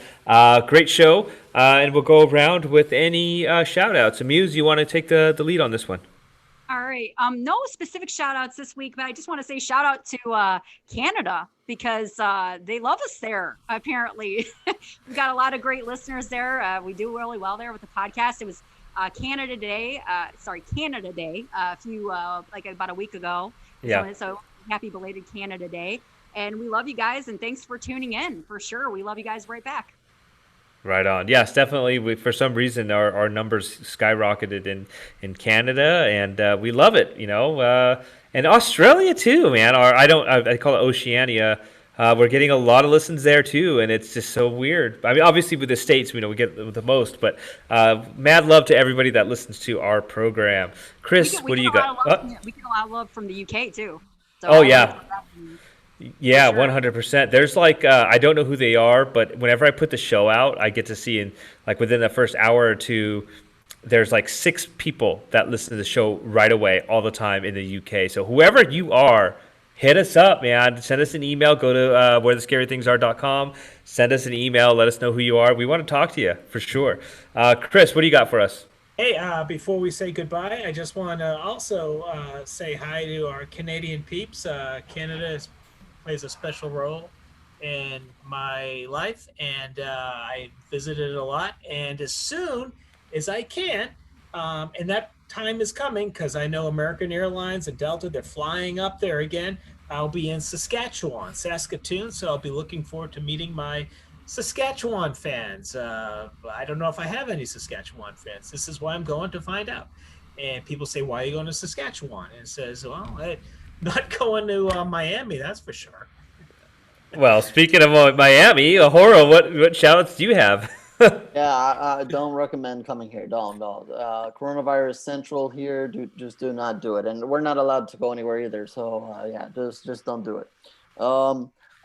Great show. And we'll go around with any shout outs. Muse, you want to take the lead on this one? All right. No specific shout outs this week, but I just want to say shout out to Canada, because they love us there, apparently. We've got a lot of great listeners there. We do really well there with the podcast. It was Canada Day, a few, about a week ago. Yeah. So happy belated Canada Day. And we love you guys, and thanks for tuning in. For sure, we love you guys right back. Right on. Yes, definitely. For some reason, our numbers skyrocketed in Canada, and we love it. And Australia too, man. I call it Oceania. We're getting a lot of listens there too, and it's just so weird. I mean, obviously with the states, we get the most, but mad love to everybody that listens to our program. Chris, what do you got? We get a lot of love from the UK too. So Oh yeah. Yeah, sure. 100%. There's I don't know who they are, but whenever I put the show out, I get to see within the first hour or two, there's 6 people that listen to the show right away all the time in the UK. So whoever you are, hit us up, man. Send us an email. Go to wherethescarythingsare.com. Send us an email. Let us know who you are. We want to talk to you for sure. Chris, what do you got for us? Hey, before we say goodbye, I just want to also say hi to our Canadian peeps. Canada plays a special role in my life, and I visited a lot. And as soon as I can, and that time is coming because I know American Airlines and Delta, they're flying up there again. I'll be in Saskatchewan, Saskatoon, so I'll be looking forward to meeting my Saskatchewan fans. I don't know if I have any Saskatchewan fans. This is why I'm going to find out. And people say, why are you going to Saskatchewan? And it says, well, I'm not going to Miami, that's for sure. Well, speaking of Miami, Horo, what shout-outs do you have? Yeah, I don't recommend coming here. Don't. Coronavirus central here. Just do not do it. And we're not allowed to go anywhere either. So yeah, just don't do it.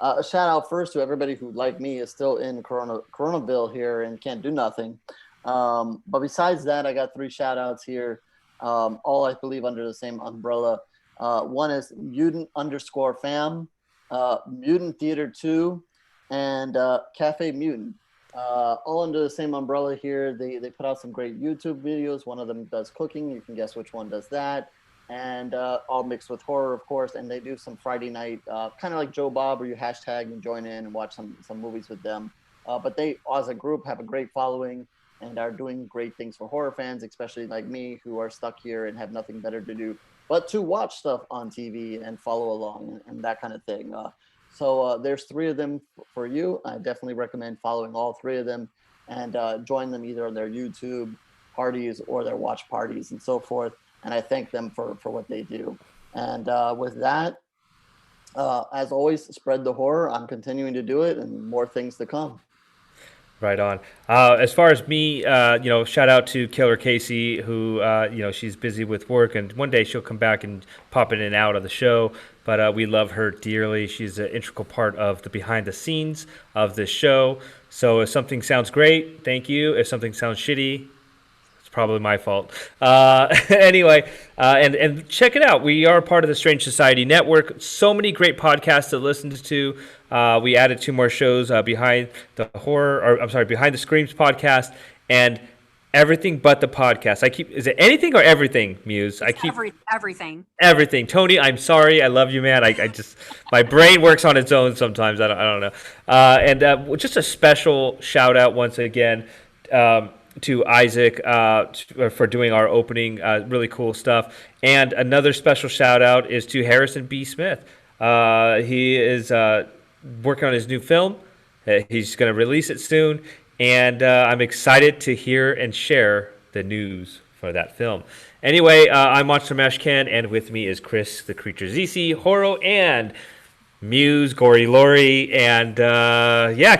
A shout out first to everybody who, like me, is still in Coronaville here and can't do nothing. But besides that, I got 3 shout outs here, all I believe under the same umbrella. One is Mutant_fam, Mutant Theater 2, and Cafe Mutant. All under the same umbrella here. They put out some great YouTube videos. One of them does cooking. You can guess which one does that. And all mixed with horror, of course. And they do some Friday night, kind of like Joe Bob, where you hashtag and join in and watch some movies with them. But they, as a group, have a great following and are doing great things for horror fans, especially like me, who are stuck here and have nothing better to do but to watch stuff on TV and follow along and that kind of thing. So there's 3 of them for you. I definitely recommend following all 3 of them and join them either on their YouTube parties or their watch parties and so forth. And I thank them for what they do. And with that, as always, spread the horror. I'm continuing to do it and more things to come. Right on. As far as me, shout out to Killer Casey, who, she's busy with work, and one day she'll come back and pop in and out of the show. But we love her dearly. She's an integral part of the behind the scenes of this show. So if something sounds great, thank you. If something sounds shitty, it's probably my fault. Anyway, and check it out. We are part of the Strange Society Network. So many great podcasts to listen to. We added 2 more shows behind the Screams podcast and Everything But the Podcast. Is it anything or everything, Muse? Everything. Everything. Tony, I'm sorry. I love you, man. I just my brain works on its own sometimes. I don't know. And just a special shout out once again to Isaac for doing our opening. Really cool stuff. And another special shout out is to Harrison B. Smith. He is working on his new film. He's going to release it soon. And I'm excited to hear and share the news for that film. Anyway, I'm Monster Mash Ken, and with me is Chris, the Creature ZC, Horo, and Muse, Gory Lori. And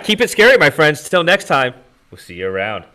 keep it scary, my friends. Till next time, we'll see you around.